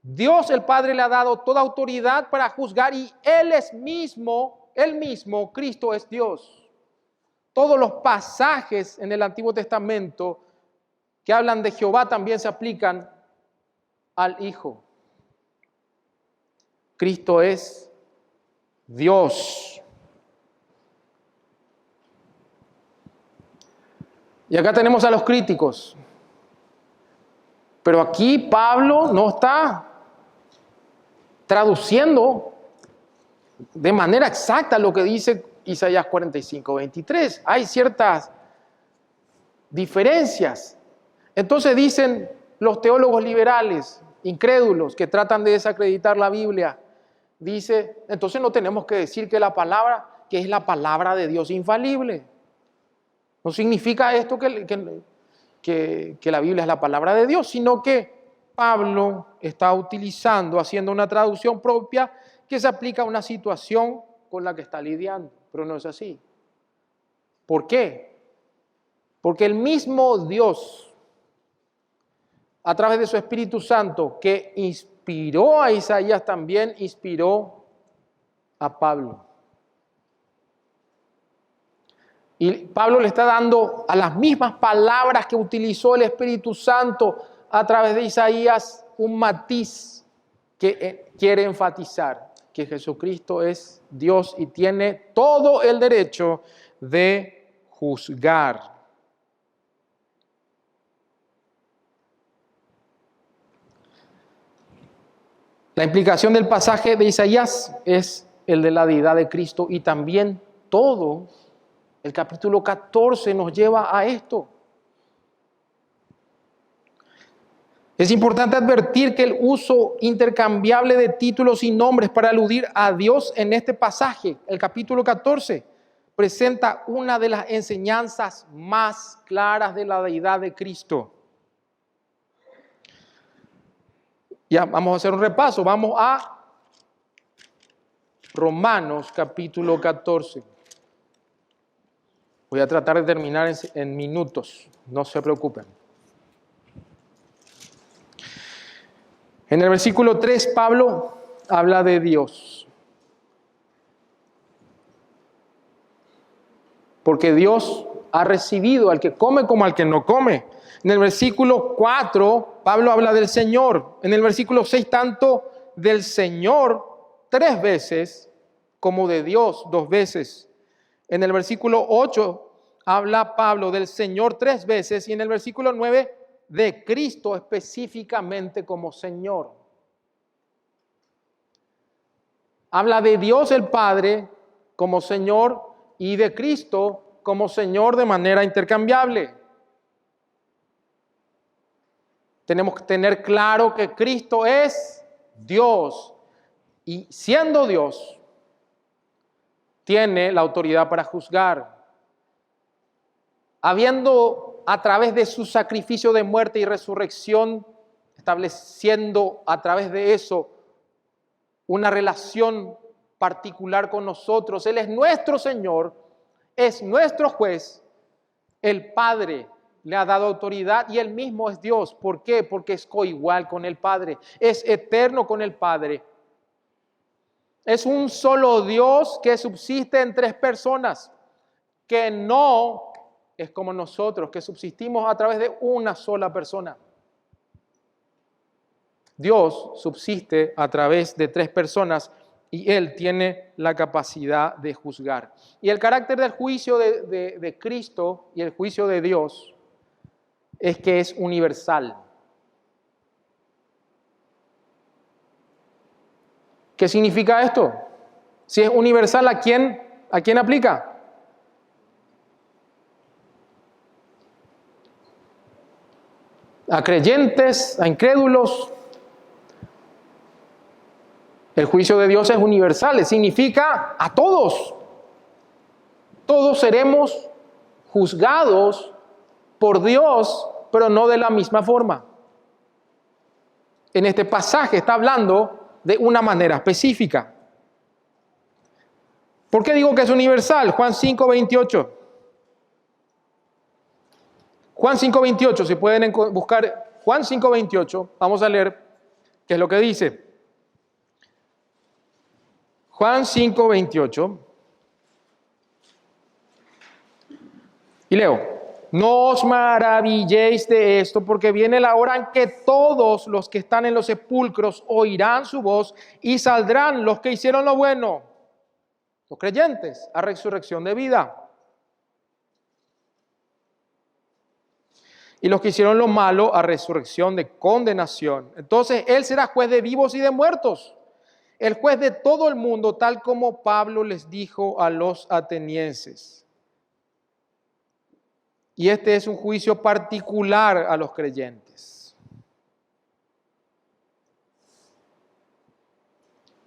Dios el Padre le ha dado toda autoridad para juzgar y Él mismo, Cristo es Dios. Todos los pasajes en el Antiguo Testamento que hablan de Jehová también se aplican al Hijo. Cristo es Dios. Y acá tenemos a los críticos. Pero aquí Pablo no está traduciendo de manera exacta lo que dice Isaías 45:23. Hay ciertas diferencias. Entonces dicen los teólogos liberales, incrédulos, que tratan de desacreditar la Biblia, dice, entonces no tenemos que decir que la palabra, que es la palabra de Dios infalible. No significa esto que la Biblia es la palabra de Dios, sino que Pablo está utilizando, haciendo una traducción propia que se aplica a una situación con la que está lidiando, pero no es así. ¿Por qué? Porque el mismo Dios, a través de su Espíritu Santo, que inspiró a Isaías, también inspiró a Pablo. Y Pablo le está dando a las mismas palabras que utilizó el Espíritu Santo a través de Isaías un matiz que quiere enfatizar, que Jesucristo es Dios y tiene todo el derecho de juzgar. La implicación del pasaje de Isaías es el de la deidad de Cristo y también todo el capítulo 14 nos lleva a esto. Es importante advertir que el uso intercambiable de títulos y nombres para aludir a Dios en este pasaje, el capítulo 14, presenta una de las enseñanzas más claras de la deidad de Cristo. Ya vamos a hacer un repaso. Vamos a Romanos capítulo 14. Voy a tratar de terminar en minutos, no se preocupen. En el versículo 3, Pablo habla de Dios. Porque Dios ha recibido al que come como al que no come. En el versículo 4, Pablo habla del Señor. En el versículo 6, tanto del Señor 3 veces como de Dios 2 veces. En el versículo 8 habla Pablo del Señor 3 veces y en el versículo 9 de Cristo específicamente como Señor. Habla de Dios el Padre como Señor y de Cristo como Señor de manera intercambiable. Tenemos que tener claro que Cristo es Dios y siendo Dios tiene la autoridad para juzgar. Habiendo a través de su sacrificio de muerte y resurrección, estableciendo a través de eso una relación particular con nosotros. Él es nuestro Señor, es nuestro juez. El Padre le ha dado autoridad y Él mismo es Dios. ¿Por qué? Porque es coigual con el Padre, es eterno con el Padre. Es un solo Dios que subsiste en 3 personas, que no es como nosotros, que subsistimos a través de una sola persona. Dios subsiste a través de 3 personas y Él tiene la capacidad de juzgar. Y el carácter del juicio de Cristo y el juicio de Dios es que es universal. ¿Qué significa esto? Si es universal, ¿a quién aplica? A creyentes, a incrédulos. El juicio de Dios es universal, significa a todos. Todos seremos juzgados por Dios, pero no de la misma forma. En este pasaje está hablando de una manera específica. ¿Por qué digo que es universal? Juan 5:28. Juan 5:28, si pueden buscar Juan 5:28, vamos a leer qué es lo que dice. Juan 5:28. Y leo. No os maravilléis de esto, porque viene la hora en que todos los que están en los sepulcros oirán su voz y saldrán los que hicieron lo bueno, los creyentes, a resurrección de vida. Y los que hicieron lo malo, a resurrección de condenación. Entonces Él será juez de vivos y de muertos, el juez de todo el mundo, tal como Pablo les dijo a los atenienses. Y este es un juicio particular a los creyentes.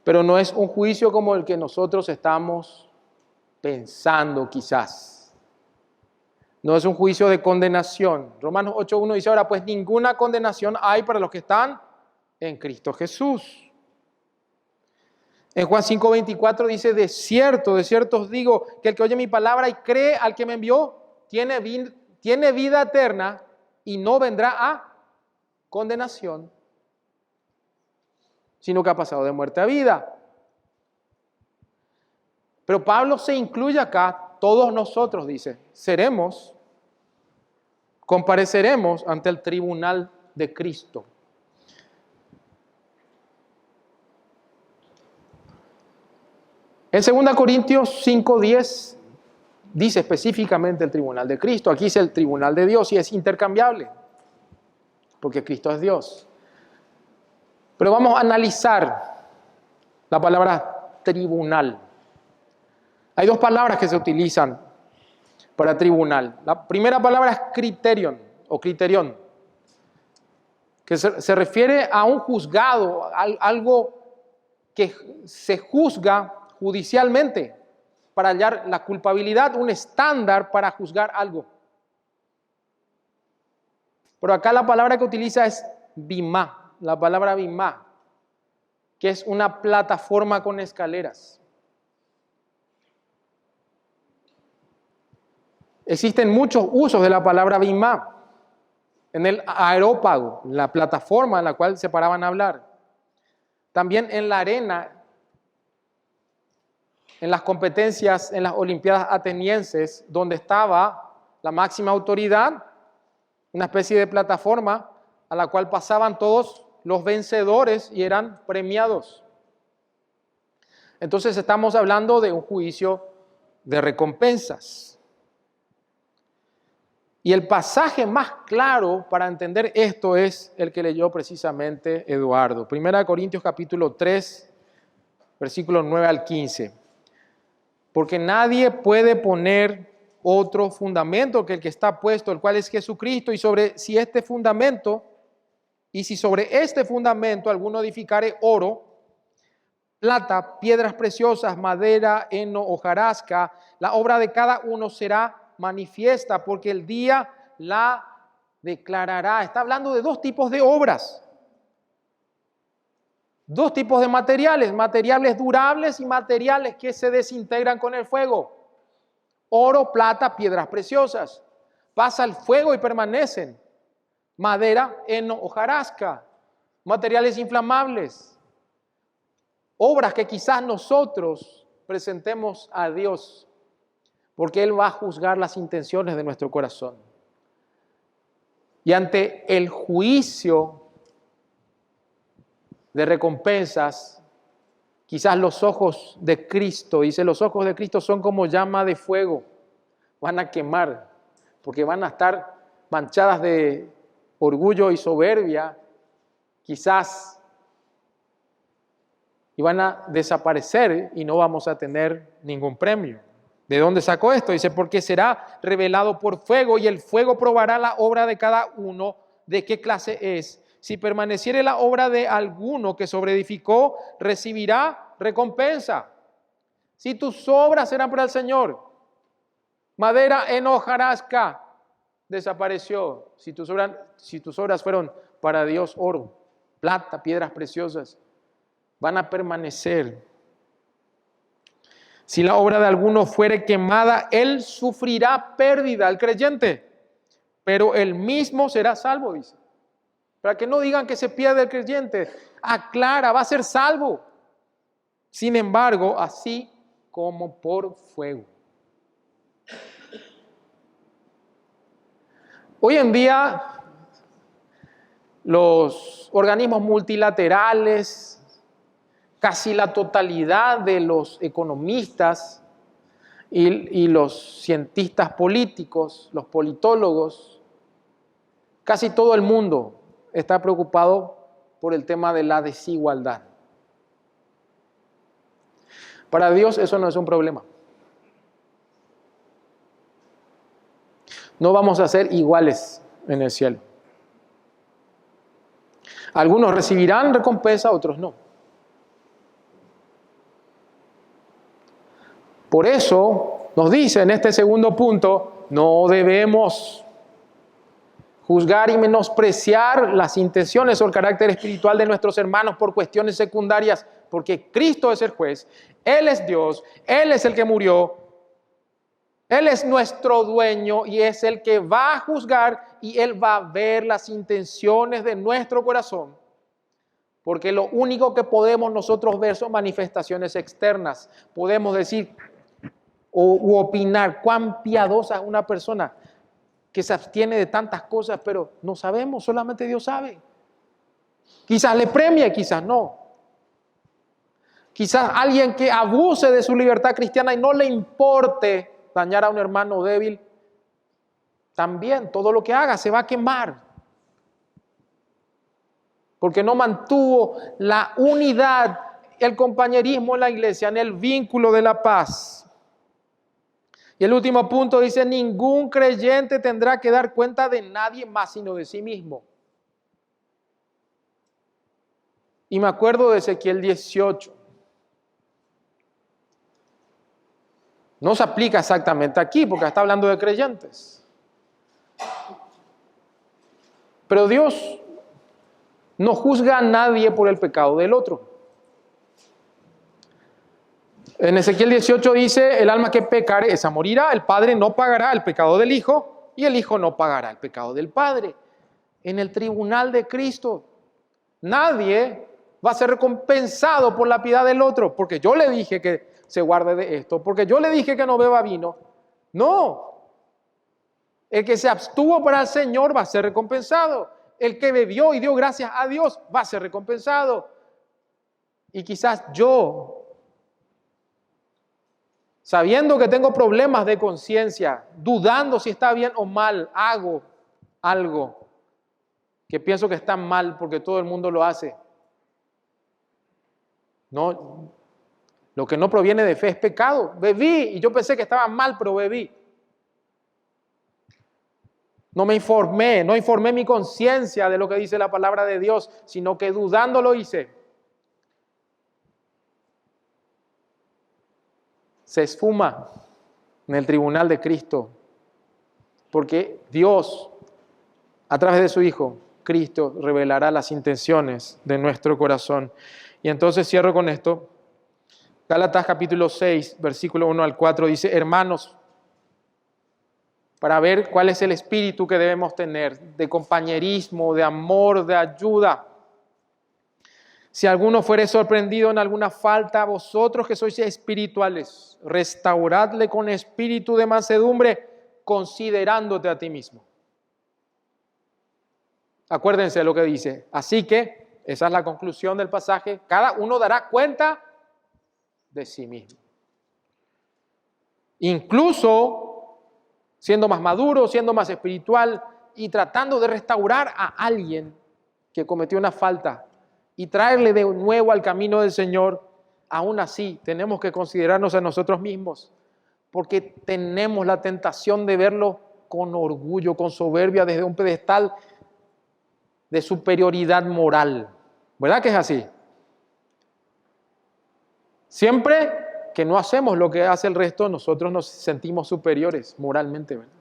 Pero no es un juicio como el que nosotros estamos pensando quizás. No es un juicio de condenación. Romanos 8:1 dice, ahora pues ninguna condenación hay para los que están en Cristo Jesús. En Juan 5:24 dice, de cierto os digo, que el que oye mi palabra y cree al que me envió, tiene vida eterna y no vendrá a condenación, sino que ha pasado de muerte a vida. Pero Pablo se incluye acá, todos nosotros, dice, compareceremos ante el tribunal de Cristo. En 2 Corintios 5:10 dice específicamente el tribunal de Cristo. Aquí dice el tribunal de Dios y es intercambiable, porque Cristo es Dios. Pero vamos a analizar la palabra tribunal. Hay dos palabras que se utilizan para tribunal. La primera palabra es criterion o criterión, que se refiere a un juzgado, algo que se juzga judicialmente para hallar la culpabilidad, un estándar para juzgar algo. Pero acá la palabra que utiliza es bimá, la palabra bimá, que es una plataforma con escaleras. Existen muchos usos de la palabra bimá. En el aerópago, la plataforma en la cual se paraban a hablar. También en la arena, en las competencias, en las Olimpiadas atenienses, donde estaba la máxima autoridad, una especie de plataforma a la cual pasaban todos los vencedores y eran premiados. Entonces estamos hablando de un juicio de recompensas. Y el pasaje más claro para entender esto es el que leyó precisamente Eduardo. 1 Corintios capítulo 3, versículos 9 al 15. Porque nadie puede poner otro fundamento que el que está puesto, el cual es Jesucristo, y si sobre este fundamento alguno edificare oro, plata, piedras preciosas, madera, heno, hojarasca, la obra de cada uno será manifiesta, porque el día la declarará. Está hablando de dos tipos de obras, dos tipos de materiales, materiales durables y materiales que se desintegran con el fuego. Oro, plata, piedras preciosas. Pasa el fuego y permanecen. Madera, heno, hojarasca, materiales inflamables. Obras que quizás nosotros presentemos a Dios, porque Él va a juzgar las intenciones de nuestro corazón. Y ante el juicio de recompensas, quizás los ojos de Cristo, dice, los ojos de Cristo son como llama de fuego, van a quemar, porque van a estar manchadas de orgullo y soberbia, quizás, y van a desaparecer y no vamos a tener ningún premio. ¿De dónde sacó esto? Dice, porque será revelado por fuego y el fuego probará la obra de cada uno de qué clase es. Si permaneciere la obra de alguno que sobreedificó, recibirá recompensa. Si tus obras serán para el Señor, Madera en hojarasca desapareció. Si tus obras fueron para Dios oro, plata, piedras preciosas, van a permanecer. Si la obra de alguno fuere quemada, él sufrirá pérdida, el creyente, pero él mismo será salvo, dice. Para que no digan que se pierde el creyente, aclara, va a ser salvo. Sin embargo, así como por fuego. Hoy en día, los organismos multilaterales, casi la totalidad de los economistas y los cientistas políticos, los politólogos, casi todo el mundo está preocupado por el tema de la desigualdad. Para Dios eso no es un problema. No vamos a ser iguales en el cielo. Algunos recibirán recompensa, otros no. Por eso nos dice en este segundo punto, no debemos juzgar y menospreciar las intenciones o el carácter espiritual de nuestros hermanos por cuestiones secundarias, porque Cristo es el juez, Él es Dios, Él es el que murió, Él es nuestro dueño y es el que va a juzgar y Él va a ver las intenciones de nuestro corazón. Porque lo único que podemos nosotros ver son manifestaciones externas. Podemos decir u opinar cuán piadosa es una persona que se abstiene de tantas cosas, pero no sabemos, solamente Dios sabe. Quizás le premia, quizás no. Quizás alguien que abuse de su libertad cristiana y no le importe dañar a un hermano débil, también todo lo que haga se va a quemar. Porque no mantuvo la unidad, el compañerismo en la iglesia, en el vínculo de la paz. Y el último punto dice, ningún creyente tendrá que dar cuenta de nadie más sino de sí mismo. Y me acuerdo de Ezequiel 18. No se aplica exactamente aquí porque está hablando de creyentes. Pero Dios no juzga a nadie por el pecado del otro. En Ezequiel 18 dice, el alma que pecare, esa morirá, el padre no pagará el pecado del hijo y el hijo no pagará el pecado del padre. En el tribunal de Cristo, nadie va a ser recompensado por la piedad del otro, porque yo le dije que se guarde de esto, porque yo le dije que no beba vino. No, el que se abstuvo para el Señor va a ser recompensado. El que bebió y dio gracias a Dios va a ser recompensado. Y quizás yo, sabiendo que tengo problemas de conciencia, dudando si está bien o mal, hago algo que pienso que está mal porque todo el mundo lo hace. No, lo que no proviene de fe es pecado. Bebí y yo pensé que estaba mal, pero bebí. No me informé, no informé mi conciencia de lo que dice la palabra de Dios, sino que dudando lo hice. Se esfuma en el tribunal de Cristo, porque Dios, a través de su Hijo, Cristo, revelará las intenciones de nuestro corazón. Y entonces cierro con esto. Gálatas capítulo 6, versículo 1 al 4 dice, hermanos, para ver cuál es el espíritu que debemos tener, de compañerismo, de amor, de ayuda. Si alguno fuere sorprendido en alguna falta, vosotros que sois espirituales, restauradle con espíritu de mansedumbre, considerándote a ti mismo. Acuérdense de lo que dice. Así que, esa es la conclusión del pasaje, cada uno dará cuenta de sí mismo. Incluso siendo más maduro, siendo más espiritual y tratando de restaurar a alguien que cometió una falta y traerle de nuevo al camino del Señor, aún así tenemos que considerarnos a nosotros mismos, porque tenemos la tentación de verlo con orgullo, con soberbia, desde un pedestal de superioridad moral. ¿Verdad que es así? Siempre que no hacemos lo que hace el resto, nosotros nos sentimos superiores moralmente, ¿verdad?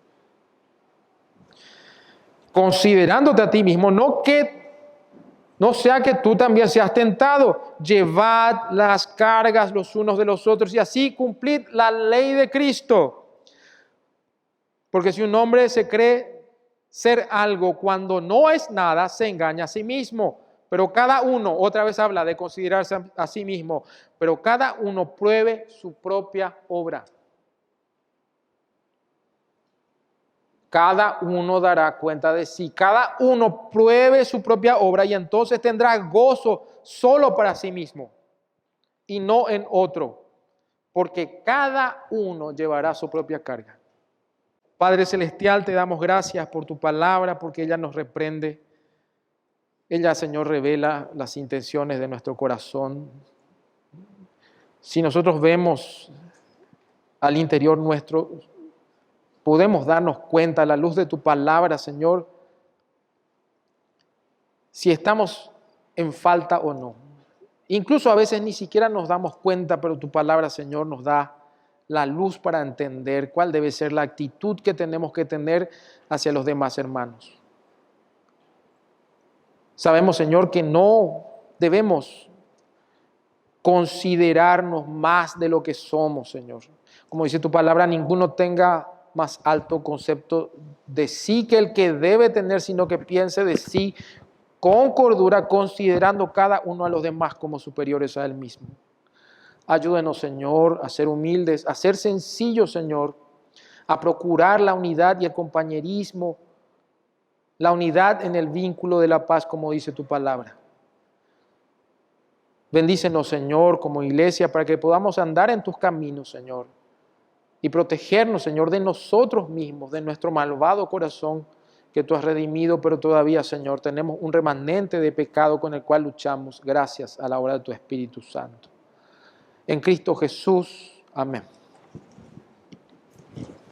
Considerándote a ti mismo, no sea que tú también seas tentado. Llevad las cargas los unos de los otros y así cumplid la ley de Cristo. Porque si un hombre se cree ser algo cuando no es nada, se engaña a sí mismo. Pero cada uno, otra vez habla de considerarse a sí mismo, pero cada uno pruebe su propia obra. Cada uno dará cuenta de sí. Cada uno pruebe su propia obra y entonces tendrá gozo solo para sí mismo y no en otro, porque cada uno llevará su propia carga. Padre Celestial, te damos gracias por tu palabra, porque ella nos reprende. Ella, Señor, revela las intenciones de nuestro corazón. Si nosotros vemos al interior nuestro, podemos darnos cuenta a la luz de tu palabra, Señor, si estamos en falta o no. Incluso a veces ni siquiera nos damos cuenta, pero tu palabra, Señor, nos da la luz para entender cuál debe ser la actitud que tenemos que tener hacia los demás hermanos. Sabemos, Señor, que no debemos considerarnos más de lo que somos, Señor. Como dice tu palabra, ninguno tenga más alto concepto de sí que el que debe tener, sino que piense de sí con cordura, considerando cada uno a los demás como superiores a él mismo. Ayúdenos, Señor, a ser humildes, a ser sencillos, Señor, a procurar la unidad y el compañerismo, la unidad en el vínculo de la paz, como dice tu palabra. Bendícenos, Señor, como iglesia, para que podamos andar en tus caminos, Señor, y protegernos, Señor, de nosotros mismos, de nuestro malvado corazón que tú has redimido, pero todavía, Señor, tenemos un remanente de pecado con el cual luchamos, gracias a la obra de tu Espíritu Santo. En Cristo Jesús, amén.